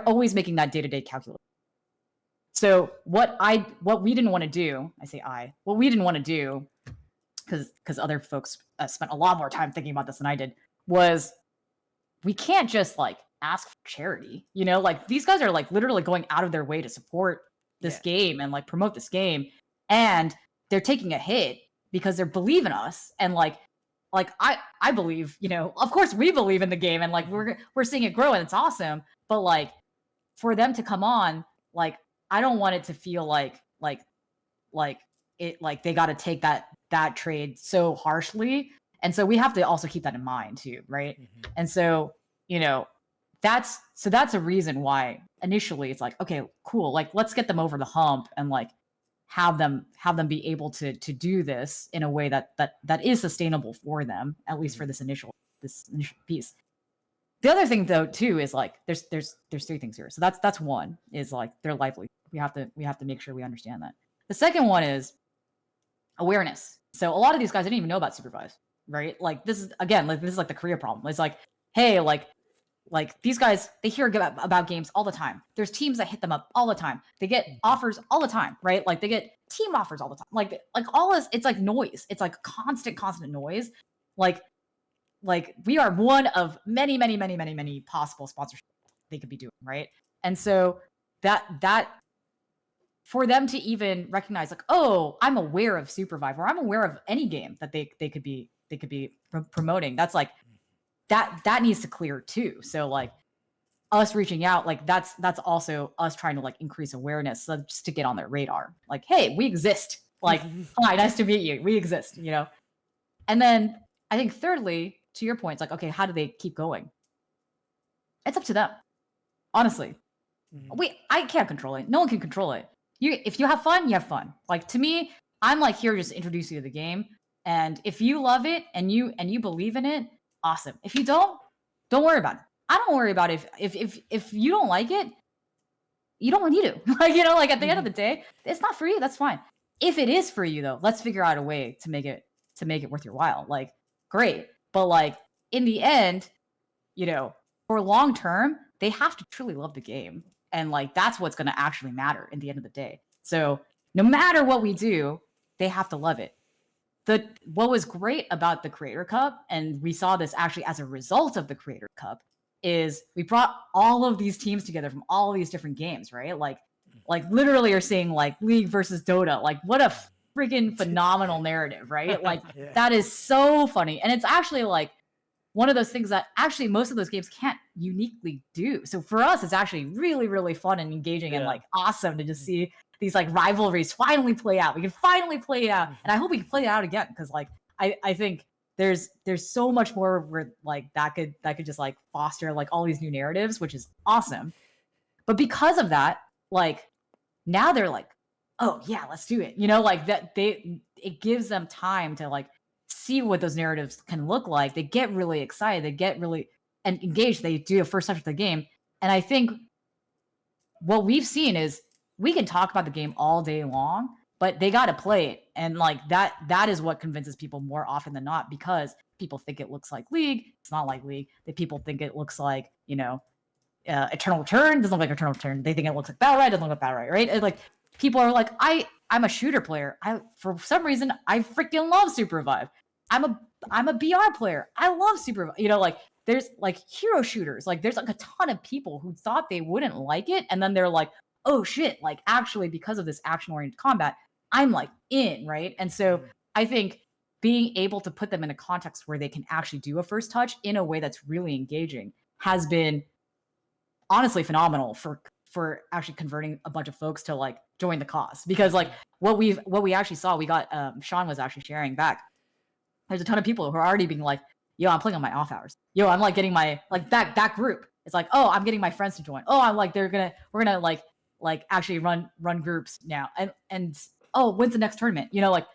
always making that day-to-day calculation. So what we didn't want to do, what we didn't want to do, because other folks spent a lot more time thinking about this than I did, was we can't just like ask for charity, you know, like these guys are like literally going out of their way to support this game and like promote this game, and they're taking a hit because they believe in us, and like I believe, you know, of course we believe in the game, and like we're seeing it grow and it's awesome, but like for them to come on, like I don't want it to feel like it like they got to take that trade so harshly, and so we have to also keep that in mind too, right? And so, you know, that's a reason why initially it's like, okay, cool, like let's get them over the hump and like have them be able to do this in a way that is sustainable for them, at least for this initial piece. The other thing though too is like there's three things here. So that's one is like their livelihood. We have to make sure we understand that. The second one is awareness. So a lot of these guys didn't even know about Supervive, right? Like this is like the career problem. It's like, hey, like these guys, they hear about games all the time. There's teams that hit them up all the time. They get offers all the time, right? Like they get team offers all the time. Like all this, it's like noise. It's like constant noise. Like we are one of many possible sponsorships they could be doing, right? And so that for them to even recognize like, oh, I'm aware of Supervive, or I'm aware of any game that they could be promoting. That's like that needs to clear too. So like us reaching out, like that's also us trying to like increase awareness, so just to get on their radar. Like, hey, we exist. Like, hi, nice to meet you. We exist, you know? And then I think thirdly, to your point, it's like, okay, how do they keep going? It's up to them. Honestly. I can't control it. No one can control it. If you have fun, you have fun. Like to me, I'm like here just to introduce you to the game. And if you love it and you believe in it, awesome. If you don't worry about it. I don't worry about it. If you don't like it, you don't need to. Like, you know, like at the end of the day, it's not for you. That's fine. If it is for you though, let's figure out a way to make it worth your while. Like, great. But like in the end, you know, for long term, they have to truly love the game. And like that's what's gonna actually matter in the end of the day. So no matter what we do, they have to love it. What was great about the Creator Cup, and we saw this actually as a result of the Creator Cup, is we brought all of these teams together from all of these different games, right? Like like literally are seeing like League versus Dota. Like what a freaking phenomenal narrative, right? Like Yeah. that is so funny. And it's actually like one of those things that actually most of those games can't uniquely do. So for us, it's actually really, really fun and engaging and like awesome to just see these like rivalries finally play out. We can finally play it out. And I hope we can play it out again because like I think there's so much more where like that could just like foster like all these new narratives, which is awesome. But because of that, like now they're like, oh yeah, let's do it. You know, like that it gives them time to like see what those narratives can look like. They get really excited. They get really and engaged. They do a first touch of the game. And I think what we've seen is we can talk about the game all day long, but they got to play it. And like that is what convinces people more often than not because people think it looks like League. It's not like League. That people think it looks like, you know, Eternal Return doesn't look like Eternal Return. They think it looks like Battle Riot, doesn't look like Battle Riot, right? And like people are like, I'm a shooter player. For some reason I freaking love Supervive. I'm a BR player. I love Supervive. You know, like there's like hero shooters. Like there's like a ton of people who thought they wouldn't like it, and then they're like, oh shit, like actually because of this action-oriented combat, I'm like in, right? And so I think being able to put them in a context where they can actually do a first touch in a way that's really engaging has been honestly phenomenal for actually converting a bunch of folks to like join the cause. Because like what we actually saw, we got Sean was actually sharing back. There's a ton of people who are already being like, yo, I'm playing on my off hours. Yo, I'm like getting my like that group. It's like, oh, I'm getting my friends to join. Oh, I'm like we're gonna like actually run groups now. And oh, when's the next tournament? You know, like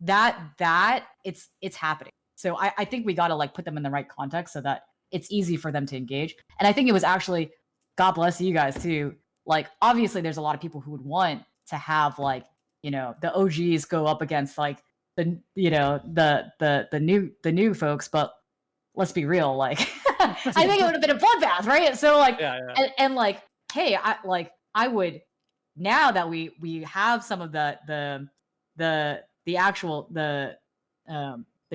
that it's happening. So I think we gotta like put them in the right context so that it's easy for them to engage. And I think it was actually, God bless you guys too. Like, obviously there's a lot of people who would want to have like, you know, the OGs go up against like the, you know, the new folks, but let's be real. Like, I think it would have been a bloodbath, right? So like, and like, hey, I would, now that we have some of the actual, the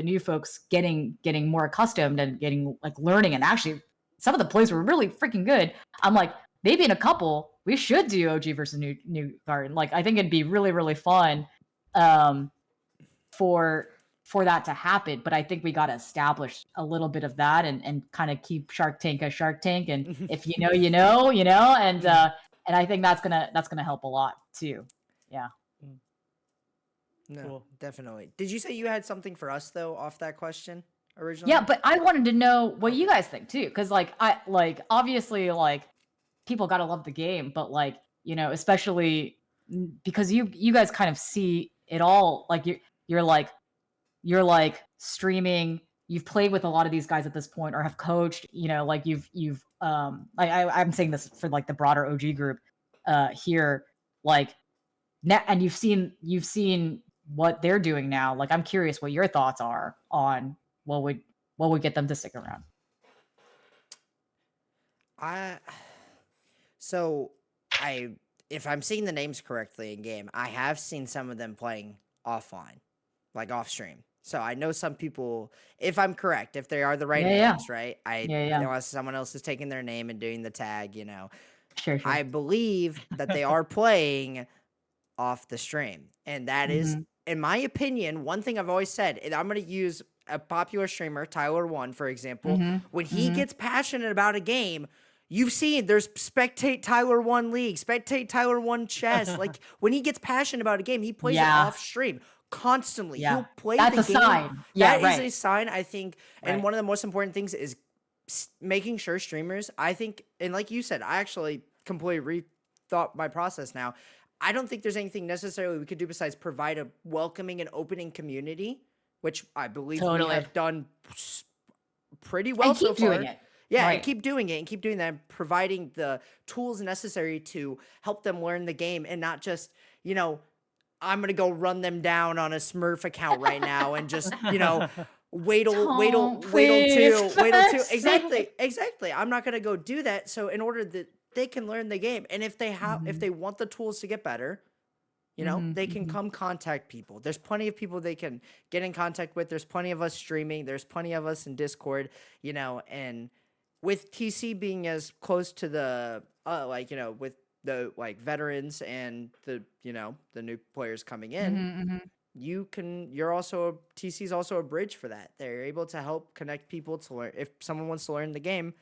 new folks getting more accustomed and getting like learning, and actually some of the plays were really freaking good. I'm like, maybe in a couple we should do OG versus new garden. Like I think it'd be really, really fun for that to happen. But I think we got to establish a little bit of that and kind of keep Shark Tank as Shark Tank. And if you know, you know, and I think that's gonna help a lot too. Yeah. No, Cool. definitely. Did you say you had something for us though off that question originally? Yeah, but I wanted to know what you guys think too, because like I like obviously like people gotta love the game, but like, you know, especially because you guys kind of see it all. Like you're like streaming. You've played with a lot of these guys at this point, or have coached. You know, like you've I'm saying this for like the broader OG group here, like and you've seen what they're doing now. Like I'm curious what your thoughts are on what would get them to stick around. If I'm seeing the names correctly in game, I have seen some of them playing offline, like off stream. So I know some people, if I'm correct, if they are the right names, right? Unless someone else is taking their name and doing the tag, you know. Sure. I believe that they are playing off the stream. And that is, in my opinion, one thing I've always said, and I'm going to use a popular streamer, Tyler One, for example. When he gets passionate about a game, you've seen there's Spectate Tyler One League, Spectate Tyler One Chess. Like when he gets passionate about a game, he plays it off stream constantly. He'll play That's the a game. sign. That is a sign, I think. And one of the most important things is making sure streamers, I think, and like you said, I actually completely rethought my process now. I don't think there's anything necessarily we could do besides provide a welcoming and opening community, which I believe we have done pretty well and keep so far. Doing it. Yeah, and keep doing it and keep doing that, and providing the tools necessary to help them learn the game, and not just, you know, I'm going to go run them down on a Smurf account right now and just, you know, wait till 2. Exactly. I'm not going to go do that. So in order that they can learn the game, and if they have, if they want the tools to get better, you know, they can come contact people. There's plenty of people they can get in contact with. There's plenty of us streaming. There's plenty of us in Discord, you know, and with TC being as close to the, like, you know, with the like veterans and the the new players coming in, you're also TC's also a bridge for that. They're able to help connect people to learn. If someone wants to learn the game,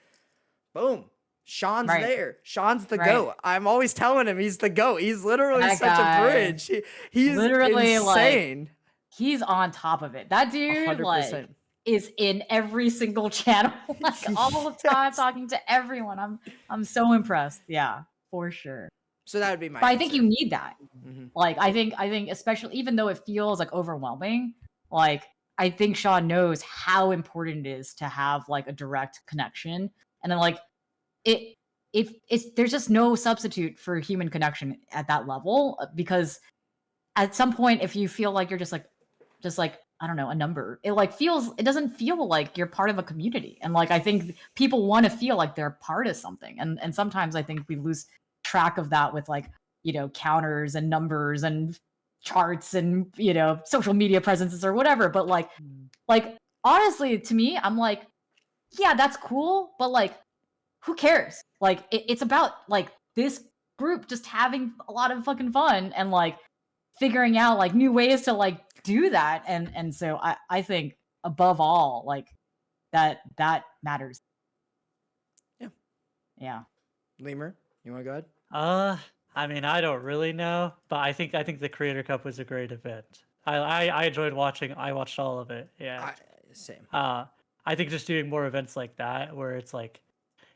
boom, Sean's Right. there. Sean's the Right. GOAT. I'm always telling him he's the GOAT. He's literally That such guy. a bridge. He's Literally, insane. He's on top of it. That dude 100%. is in every single channel, all the time, talking to everyone. I'm so impressed. Yeah, for sure. So that would be my But answer. I think you need that. Like, I think especially, even though it feels like overwhelming, like, I think Sean knows how important it is to have like a direct connection. And then like there's just no substitute for human connection at that level, because at some point, if you feel like you're just like I don't know, a number, it doesn't feel like you're part of a community. And like, I think people want to feel like they're part of something. And sometimes I think we lose track of that with like, counters and numbers and charts and, social media presences or whatever. But like honestly, to me, I'm like, yeah, that's cool. But like, who cares? Like, it's about like this group just having a lot of fucking fun and like figuring out like new ways to like do that. And so I think above all, like that matters. Yeah. Lemur, you want to go ahead? I mean, I don't really know, but I think the Creator Cup was a great event. I enjoyed watching. I watched all of it. Yeah. Same. I think just doing more events like that, where it's like,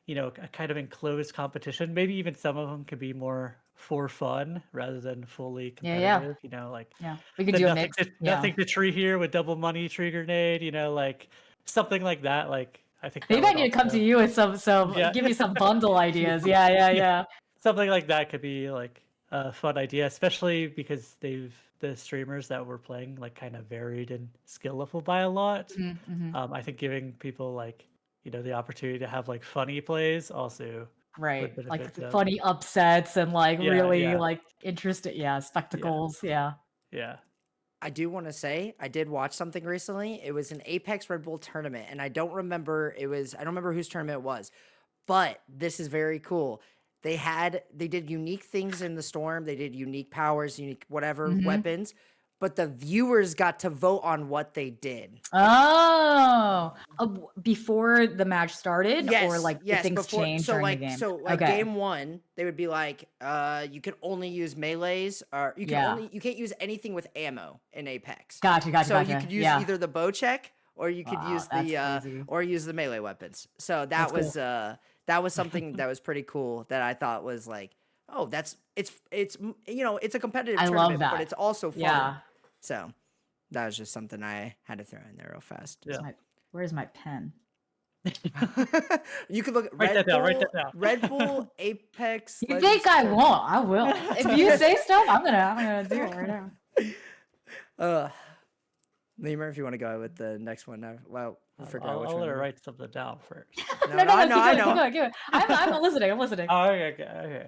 a kind of enclosed competition. Maybe even some of them could be more for fun rather than fully competitive. We could do a mix. Nothing to tree here with double money tree grenade. Like something like that. Like I think maybe I need to come to you with some give me some bundle ideas. Yeah. Something like that could be like a fun idea, especially because the streamers that we're playing like kind of varied in skill level by a lot. I think giving people like the opportunity to have like funny plays also right, like funny upsets and like really like interesting spectacles. Yeah. I do want to say I did watch something recently. It was an Apex Red Bull tournament, and I don't remember whose tournament it was, but this is very cool. They did unique things in the storm. They did unique powers, unique whatever weapons, but the viewers got to vote on what they did. Oh, before the match started, or like things changed during the game. So like game one, they would be like, you can only use melees, or you can't use anything with ammo in Apex. Gotcha. So you could use either the bow check, or you could use the melee weapons. So that was cool. That was something that was pretty cool that I thought was like, oh, it's a competitive tournament, but it's also fun. Yeah. So that was just something I had to throw in there real fast. Yeah. Where's my pen? You could look at write that down. Red Bull, Apex. You think I won't? I will. If you say stuff, I'm gonna do it right now. Lemur, if you want to go with the next one, I forgot which one. I'll let her write something down first. No, I know. Keep going. I'm listening. Oh, okay.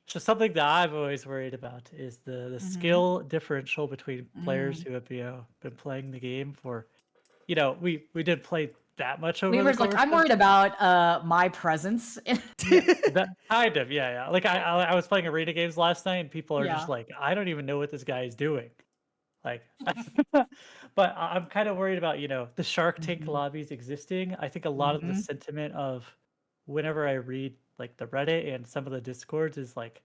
So something that I've always worried about is the skill differential between players who have been playing the game for, we didn't play that much over the course. I'm worried about my presence. That kind of, yeah. Like I was playing arena games last night, and people are just like, I don't even know what this guy is doing. Like, but I'm kind of worried about the Shark Tank lobbies existing. I think a lot of the sentiment of whenever I read like the Reddit and some of the Discords is like,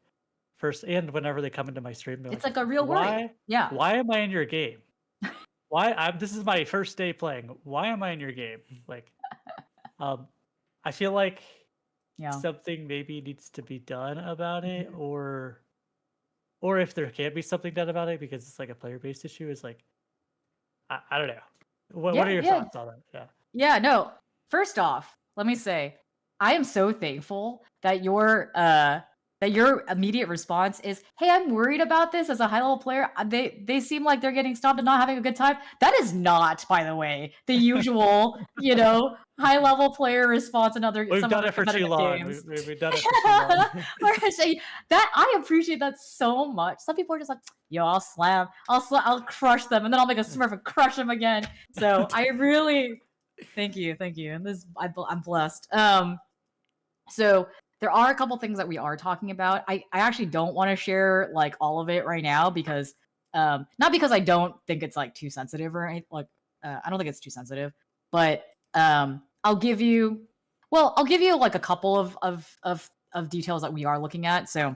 first, and whenever they come into my stream, it's like a real worry. Yeah. Why am I in your game? This is my first day playing. Why am I in your game? Like, I feel like something maybe needs to be done about it, or if there can be something done about it, because it's like a player-based issue, is like, I don't know. What are your thoughts on that? Yeah, no. First off, let me say, I am so thankful that your immediate response is, "Hey, I'm worried about this as a high-level player. They seem like they're getting stopped and not having a good time." That is not, by the way, the usual, high-level player response in We've done it for too long. We've done it for too long. That I appreciate that so much. Some people are just like, "Yo, I'll crush them, and then I'll make a Smurf and crush them again." So I really, thank you. I'm blessed. So there are a couple things that we are talking about. I actually don't want to share like all of it right now because not because I don't think it's like too sensitive or anything, like I don't think it's too sensitive, but I'll give you like a couple of details that we are looking at. So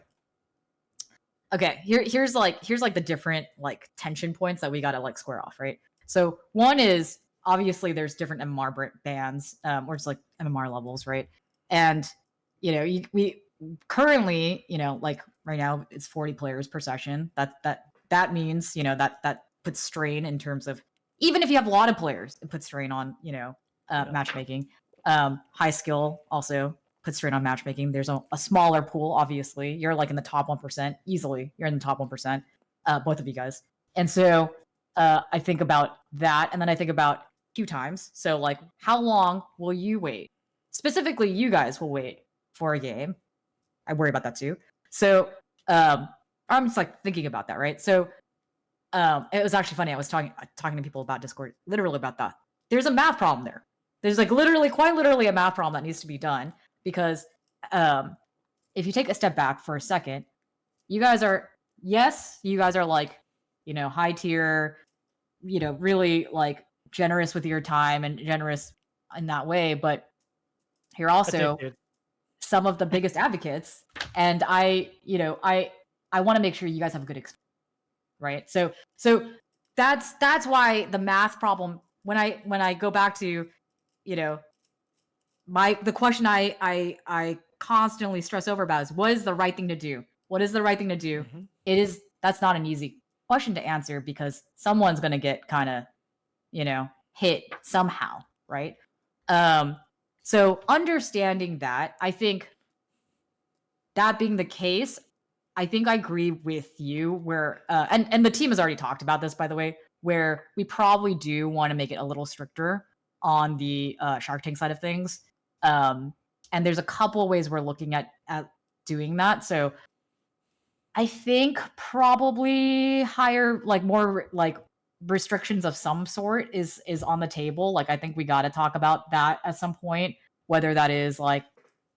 okay, here's like the different like tension points that we got to like square off, right? So one is obviously there's different MMR bands or just like MMR levels, right? And we currently, like right now it's 40 players per session. That means, that puts strain in terms of, even if you have a lot of players, it puts strain on, matchmaking. High skill also puts strain on matchmaking. There's a smaller pool, obviously. You're like in the top 1% easily. You're in the top 1%, both of you guys. And so I think about that, and then I think about queue times. So like, how long will you wait? Specifically, you guys will wait for a game. I worry about that too. So I'm just like thinking about that, right? So it was actually funny. I was talking to people about Discord, literally about that. There's a math problem there. There's like quite literally a math problem that needs to be done, because if you take a step back for a second, you guys are like, high tier, really like generous with your time and generous in that way, but you're also some of the biggest advocates, and I want to make sure you guys have a good experience, right? So that's why the math problem, when I go back to, the question I constantly stress over about is, what is the right thing to do? What is the right thing to do? Mm-hmm. That's not an easy question to answer, because someone's going to get kind of, hit somehow, right? So understanding that, I think that being the case, I think I agree with you where, and the team has already talked about this, by the way, where we probably do want to make it a little stricter on the Shark Tank side of things. And there's a couple ways we're looking at doing that. So I think probably higher, like more like restrictions of some sort is on the table. Like, I think we got to talk about that at some point, whether that is like,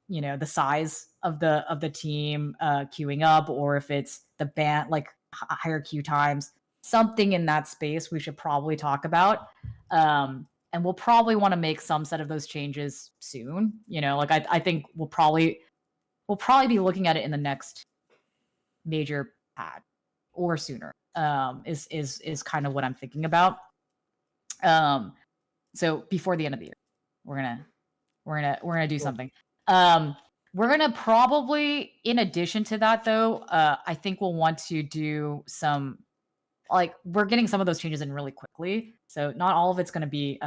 the size of the team queuing up, or if it's the band, like higher queue times, something in that space we should probably talk about. And we'll probably want to make some set of those changes soon. Like I think we'll probably be looking at it in the next major pad or sooner. Is kind of what I'm thinking about. So before the end of the year, we're gonna do something. We're gonna probably, in addition to that, though, I think we'll want to do some, like, we're getting some of those changes in really quickly, so not all of it's gonna be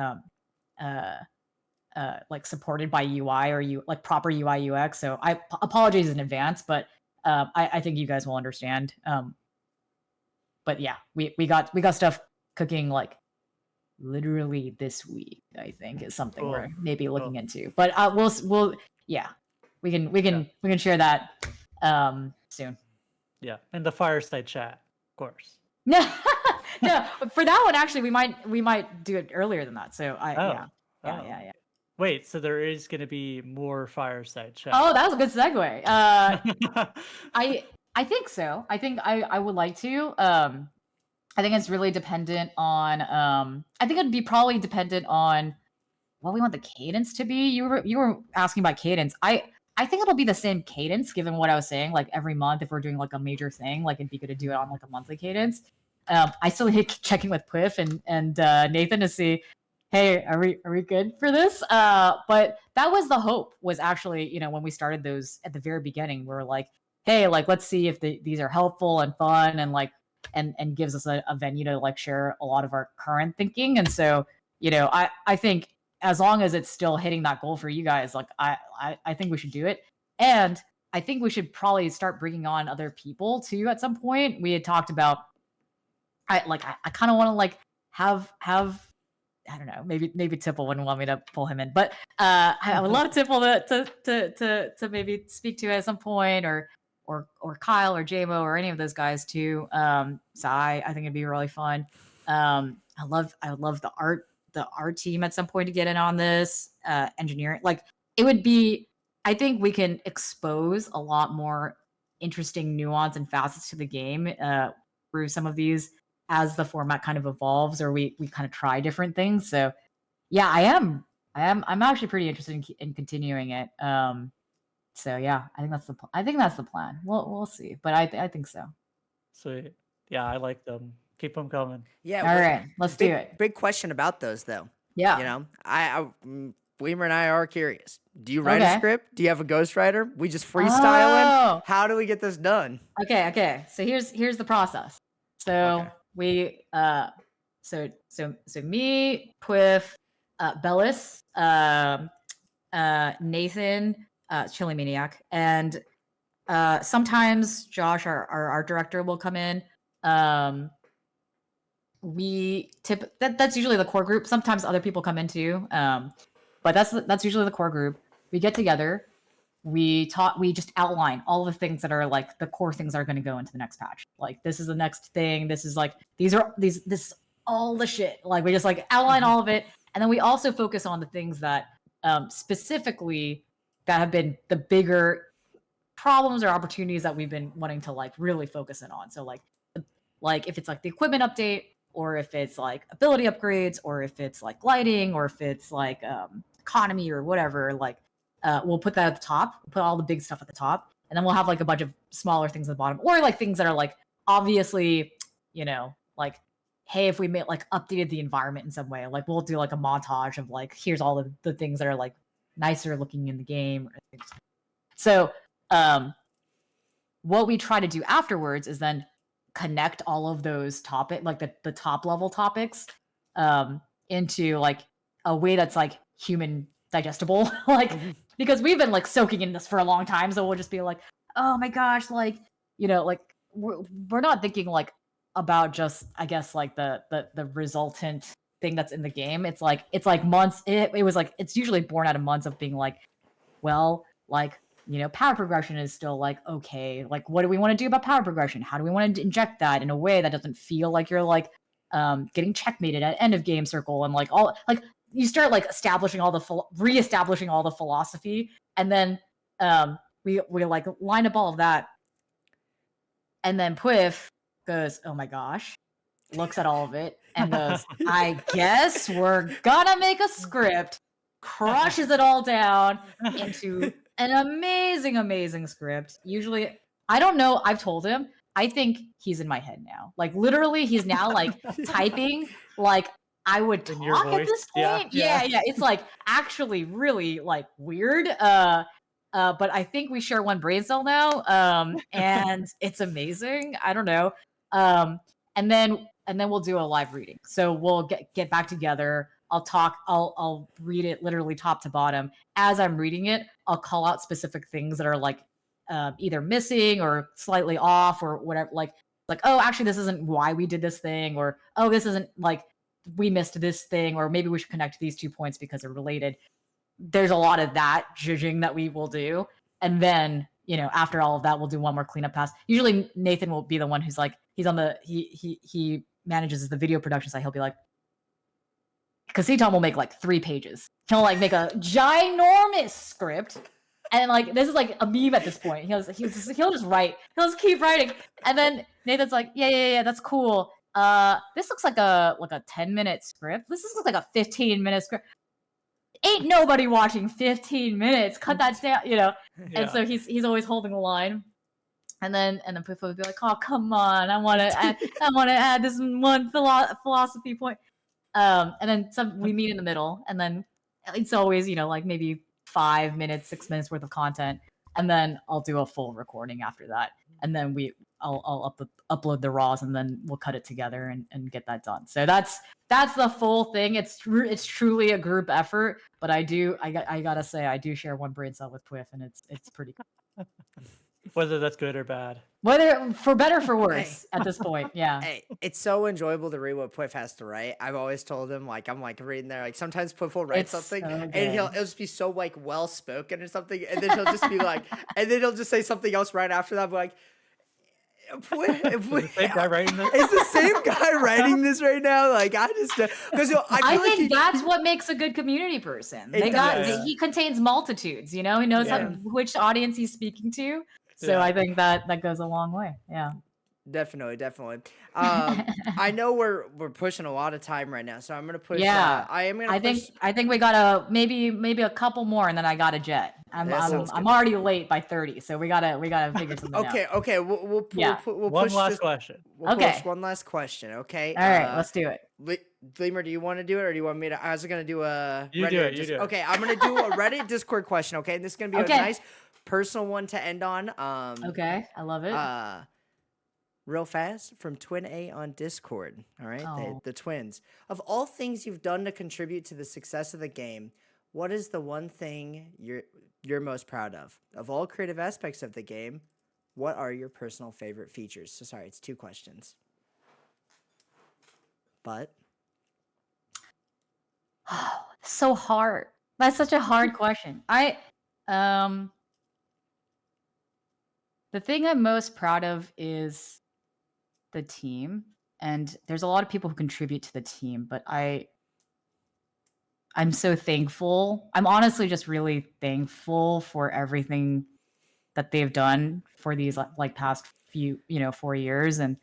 like supported by UI or like proper UI UX. So I apologize in advance, but I think you guys will understand. But yeah, we got stuff cooking like literally this week, I think, is something we're maybe looking into. But we'll yeah, we can share that soon. Yeah, and the Fireside Chat, of course. No, for that one actually we might do it earlier than that. So yeah. Wait, so there is going to be more Fireside Chat? Oh, that was a good segue. I think so. I think I would like to. I think it's really dependent on. I think it'd be probably dependent on what we want the cadence to be. You were asking about cadence. I think it'll be the same cadence, given what I was saying. Like every month, if we're doing like a major thing, like it'd be good to do it on like a monthly cadence. I still hate checking with Pliff and Nathan to see, hey, are we good for this? But that was the hope. Was actually, when we started those at the very beginning, we were like, hey, like let's see if these are helpful and fun and like and gives us a venue to like share a lot of our current thinking. And so, I think as long as it's still hitting that goal for you guys, like I think we should do it. And I think we should probably start bringing on other people too at some point. We had talked about, I kind of want to like have I don't know, maybe Tipple wouldn't want me to pull him in, but I would love Tipple to maybe speak to at some point, or Kyle or JMO or any of those guys too. Sai, I think it'd be really fun. I would love the art team at some point to get in on this. Engineering, like it would be. I think we can expose a lot more interesting nuance and facets to the game through some of these as the format kind of evolves, or we kind of try different things. So yeah, I'm actually pretty interested in continuing it. So yeah, I think that's the plan. We'll see, but I think so. Sweet. Yeah, I like them. Keep them coming. Yeah. All right, let's do it. Big question about those though. Yeah. You know, Weimer and I are curious. Do you write a Okay. script? Do you have a ghostwriter? We just freestyling? Oh. How do we get this done? Okay. So here's the process. So Okay. we so me, Quiff, Bellis, Nathan, Chili Maniac, and sometimes Josh, our art director, will come in. That's usually the core group. Sometimes other people come in too, but that's usually the core group. We get together. We just outline all of the things that are like the core things that are going to go into the next patch. Like this is the next thing. This is like this is all the shit. Like we just like outline all of it, and then we also focus on the things that specifically that have been the bigger problems or opportunities that we've been wanting to like really focus in on. So like if it's like the equipment update, or if it's like ability upgrades, or if it's like lighting, or if it's like economy or whatever, like we'll put that at the top, put all the big stuff at the top, and then we'll have like a bunch of smaller things at the bottom, or like things that are like obviously, you know, like hey, if we made like updated the environment in some way, like we'll do like a montage of like here's all the things that are like nicer looking in the game. So what we try to do afterwards is then connect all of those like the top level topics into like a way that's like human digestible, like because we've been like soaking in this for a long time, so we'll just be like, oh my gosh, like, you know, like we're not thinking like about just, I guess, like the resultant thing that's in the game. It's like months, it was like it's usually born out of months of being like, well, like, you know, power progression is still like, okay, like what do we want to do about power progression? How do we want to inject that in a way that doesn't feel like you're like getting checkmated at end of game circle, and like all like you start like reestablishing all the philosophy, and then we like line up all of that, and then Quiff goes, oh my gosh, looks at all of it and goes, I guess we're gonna make a script, crushes it all down into an amazing script. Usually, I don't know, I've told him, I think he's in my head now. Like literally he's now like typing like I would talk at this point. Yeah. It's like actually really like weird. But I think we share one brain cell now. And it's amazing. I don't know. And then we'll do a live reading. So we'll get back together. I'll read it literally top to bottom. As I'm reading it, I'll call out specific things that are like either missing or slightly off or whatever. Like, oh, actually, this isn't why we did this thing, or oh, this isn't like we missed this thing, or maybe we should connect these 2 points because they're related. There's a lot of that judging that we will do, and then you know after all of that, we'll do one more cleanup pass. Usually, Nathan will be the one who's like he manages the video production side. He'll be like, because Tom will make like 3 pages. He'll like make a ginormous script, and like this is like a meme at this point. He'll just write. He'll just keep writing, and then Nathan's like, yeah, that's cool. This looks like a 10-minute script. This looks like a 15-minute script. Ain't nobody watching 15 minutes. Cut that down, you know. Yeah. And so he's always holding the line. And then Puff would be like, oh come on, I want to add this one philosophy point. And then we meet in the middle, and then it's always, you know, like maybe 5 minutes, 6 minutes worth of content, and then I'll do a full recording after that, and then I'll upload the raws, and then we'll cut it together and get that done. So that's the full thing. It's truly a group effort, but I gotta say I do share one brain cell with Quiff, and it's pretty cool. Whether that's good or bad. Whether for better or for worse at this point, yeah. Hey, it's so enjoyable to read what Quiff has to write. I've always told him, like, I'm like reading there, like sometimes Quiff will write something so and it'll just be so like well spoken or something, and then he'll just be like, and then he'll just say something else right after that, like, if we, Is the same guy writing this? is the same guy writing this right now? Like, I just because I I feel like think that's what makes a good community person. It does. He contains multitudes, you know. He knows Yeah. which audience he's speaking to. So Yeah. I think that goes a long way. Yeah. Definitely. I know we're pushing a lot of time right now, so I'm gonna push. Yeah. I am gonna push. I think we gotta maybe a couple more, and then I got a jet. That sounds I'm good. already late by 30, so we gotta figure something out. Okay. We'll Yeah. we'll One push last this. question. We'll Okay. push one last question. Okay. All right, let's do it. Gleamer, do you want to do it, or do you want me to? I was gonna do a. You do it. You do it. Okay, I'm gonna do a Reddit Discord question. Okay, and this is gonna be Okay. a nice personal one to end on. Okay, I love it. Real fast from Twin A on Discord. All right, Oh. the twins. Of all things you've done to contribute to the success of the game, what is the one thing you're most proud of? Of all creative aspects of the game, what are your personal favorite features? So sorry, it's 2 questions. But So hard. That's such a hard question. The thing I'm most proud of is the team, and there's a lot of people who contribute to the team, but I'm so thankful. I'm honestly just really thankful for everything that they've done for these like past few 4 years, and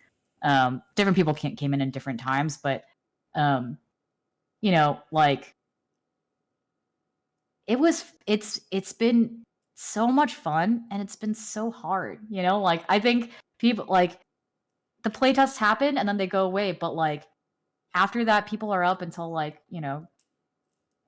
different people came in different times, but like it's been so much fun, and it's been so hard, like I think people like the playtests happen and then they go away, but like after that people are up until like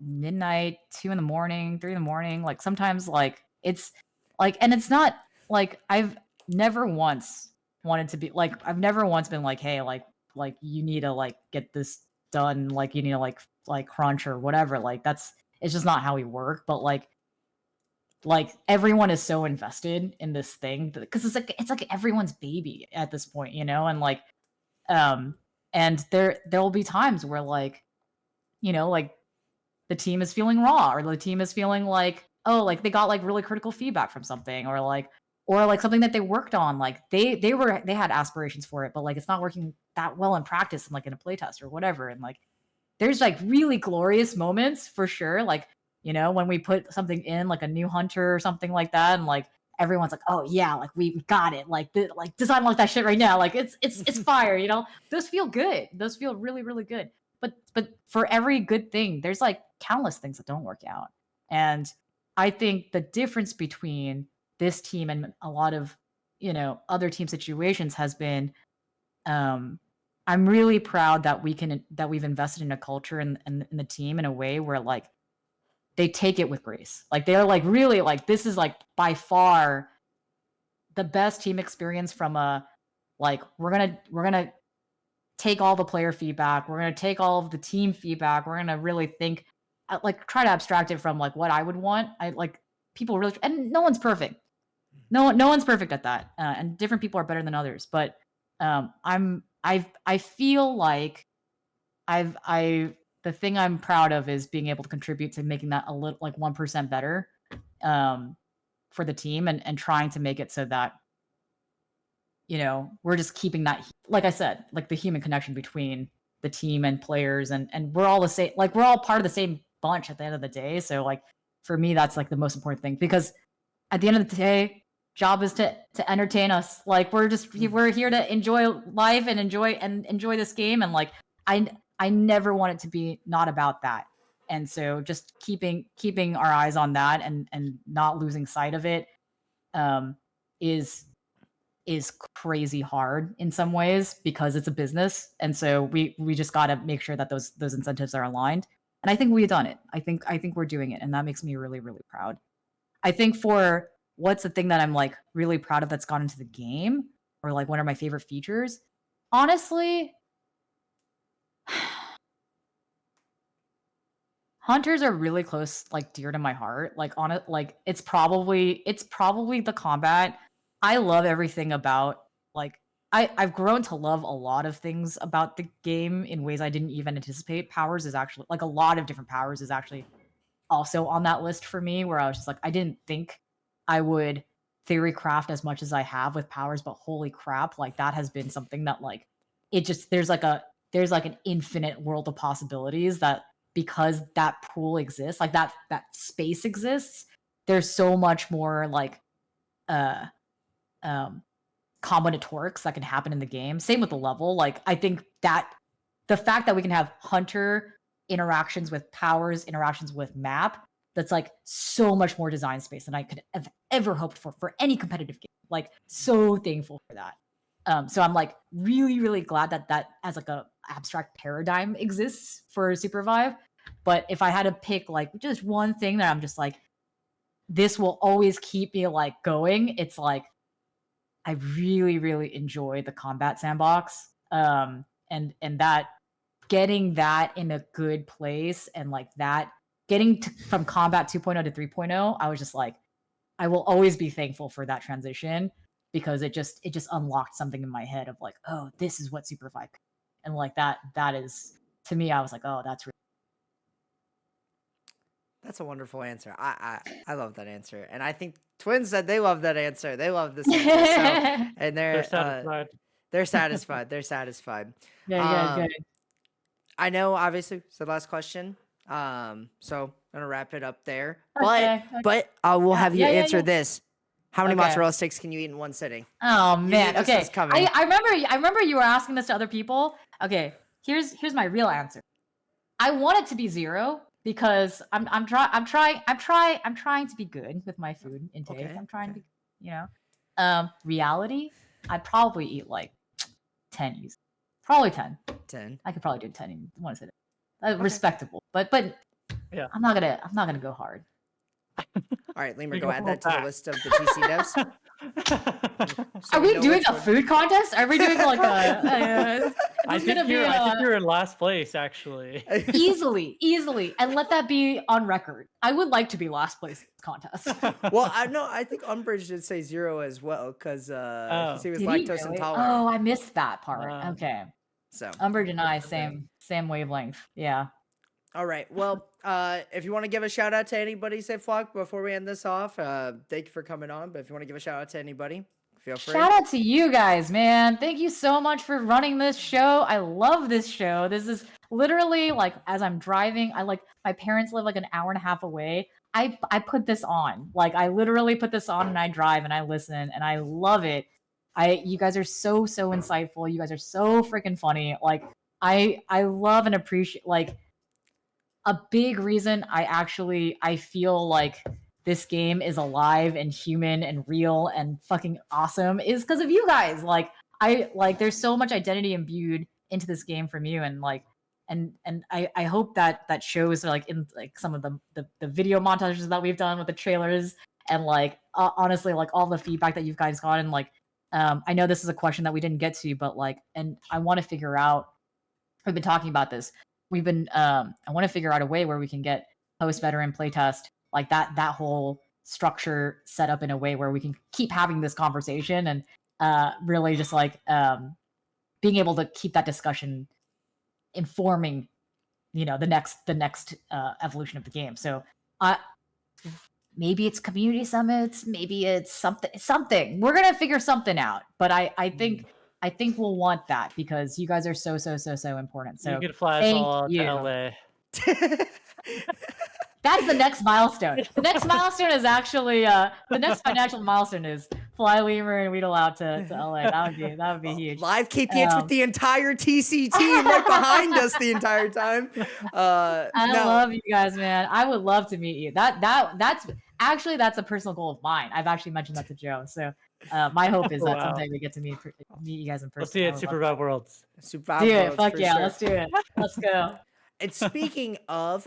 midnight, 2 in the morning, 3 in the morning, like sometimes like it's like, and it's not like I've never once wanted to be like, I've never once been like, hey, like you need to like get this done, like you need to like crunch or whatever, like it's just not how we work. But like everyone is so invested in this thing because it's like everyone's baby at this point, and like and there'll be times where like like the team is feeling raw, or the team is feeling like, oh, like they got like really critical feedback from something, or like something that they worked on, like they had aspirations for it, but like it's not working that well in practice and like in a playtest or whatever. And like there's like really glorious moments for sure, like when we put something in like a new hunter or something like that, and like everyone's like, oh yeah, like we got it, like like design like that shit right now, like it's fire, those feel good, those feel really really good. But for every good thing, there's like countless things that don't work out. And I think the difference between this team and a lot of other team situations has been, I'm really proud that we've invested in a culture and in the team in a way where like they take it with grace. Like they're like really like, this is like by far the best team experience from a like we're gonna take all the player feedback, we're gonna take all of the team feedback, we're gonna really think like try to abstract it from like what I would want. I like people really, and no one's perfect. No one's perfect at that, and different people are better than others. But I feel like the thing I'm proud of is being able to contribute to making that a little like 1% better for the team, and trying to make it so that we're just keeping that, like I said, like the human connection between the team and players, and we're all the same, like we're all part of the same bunch at the end of the day. So like for me, that's like the most important thing, because at the end of the day, job is to entertain us. Like we're here to enjoy life and enjoy this game, and like I never want it to be not about that. And so just keeping our eyes on that, and not losing sight of it is crazy hard in some ways, because it's a business. And so we just got to make sure that those incentives are aligned. And I think we've done it. I think we're doing it, and that makes me really really proud. I think for what's the thing that I'm like really proud of that's gone into the game, or like one of my favorite features, honestly, hunters are really close, like dear to my heart. Like on it, like it's probably the combat. I love everything about like I've grown to love a lot of things about the game in ways I didn't even anticipate. Powers is actually like a lot of different powers is actually also on that list for me, where I was just like, I didn't think I would Theorycraft as much as I have with powers, but holy crap, like that has been something that like it just there's like an infinite world of possibilities that because that pool exists, like that space exists, there's so much more like uh combinatorics that can happen in the game. Same with the level. Like I think that the fact that we can have hunter interactions with powers, interactions with map, that's like so much more design space than I could have ever hoped for any competitive game. Like so thankful for that. So I'm like really, really glad that as like a abstract paradigm exists for Supervive. But if I had to pick like just one thing that I'm just like, this will always keep me like going, it's like I really, really enjoy the combat sandbox. And that getting that in a good place and like that getting from combat 2.0 to 3.0, I was just like, I will always be thankful for that transition because it just unlocked something in my head of like, oh, this is what Supervive, and like that is to me, I was like, oh, that's really. That's a wonderful answer. I love that answer, and I think Twins said they love that answer. They love this answer, so, and They're satisfied. they're satisfied. They're satisfied. Good. I know, obviously, it's the last question. So I'm gonna wrap it up there. But we'll have you answer this. How many mozzarella sticks can you eat in one sitting? Oh man. Okay. Coming. I remember you were asking this to other people. Okay. Here's my real answer. I want it to be 0 because I'm trying to be good with my food intake. Okay, I'm trying to, you know. Reality, I'd probably eat like 10 easy. Probably 10. 10. I could probably do 10 in one sitting. Respectable, but yeah, I'm not gonna go hard. All right, Lemur, go add that to the list of the TC devs. Are we doing a food contest? Are we doing like a? I think you're in last place, actually. Easily, and let that be on record. I would like to be last place in this contest. Well, I think Umbridge did say 0 as well because he was lactose intolerant. Oh, I missed that part. Okay. So Umbridge and I, same wavelength. Yeah. All right. Well, if you want to give a shout out to anybody, Safelocked, before we end this off, thank you for coming on. But if you want to give a shout out to anybody, feel free. Shout out to you guys, man. Thank you so much for running this show. I love this show. This is literally like as I'm driving, my parents live like an hour and a half away. I put this on. Like I literally put this on and I drive and I listen and I love it. You guys are so insightful. You guys are so freaking funny. Like I love and appreciate like a big reason I feel like this game is alive and human and real and fucking awesome is because of you guys. Like there's so much identity imbued into this game from you and like and I hope that shows like in like some of the video montages that we've done with the trailers and like honestly like all the feedback that you guys got and like I know this is a question that we didn't get to, but like, and I want to figure out, we've been talking about this. I want to figure out a way where we can get post-veteran playtest, like that whole structure set up in a way where we can keep having this conversation and really just like being able to keep that discussion informing, you know, the next evolution of the game. So maybe it's community summits, maybe it's something. We're gonna figure something out. But I think we'll want that because you guys are so important. So you could fly us all to LA. That's the next milestone. The next milestone is actually the next financial milestone is fly Lemur and Weedle out to LA. That would be huge. Live KPH with the entire TC team right behind us the entire time. I love you guys, man. I would love to meet you. That's a personal goal of mine. I've actually mentioned that to Joe. So my hope is that someday we get to meet you guys in person. Let's see it at Supervive Worlds. Supervive do Worlds, it. Fuck yeah, sure. let's do it. Let's go. And speaking of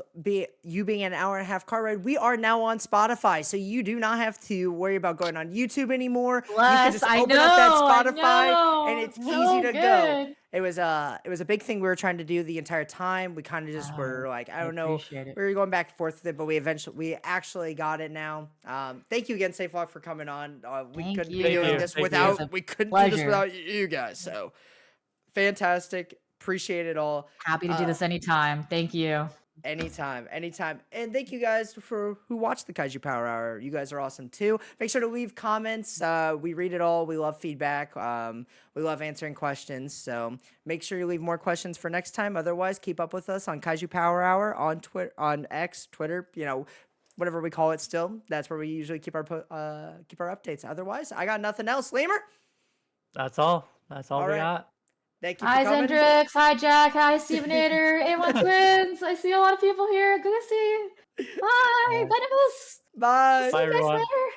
you being an hour and a half car ride, we are now on Spotify, so you do not have to worry about going on YouTube anymore. You can just open up that Spotify, and it's easy to go. It was a big thing we were trying to do the entire time. We kind of just were like, I don't know, we were going back and forth with it, but we actually got it now. Thank you again, Safelocked, for coming on. We couldn't be doing this without you guys. So fantastic. Appreciate it all. Happy to do this anytime. Thank you. Anytime. And thank you guys for who watched the Kaiju Power Hour. You guys are awesome too. Make sure to leave comments. We read it all. We love feedback. We love answering questions. So make sure you leave more questions for next time. Otherwise, keep up with us on Kaiju Power Hour on Twitter, on X, Twitter, whatever we call it still. That's where we usually keep our updates. Otherwise, I got nothing else. Lemur? That's all. That's all All we right. got. Thank you for Hi, coming. Zendrix. Hi, Jack. Hi, Stevenator. A1 Twins. I see a lot of people here. Good to see you. Bye. Bye. Venomous. Bye. See you guys everyone. later.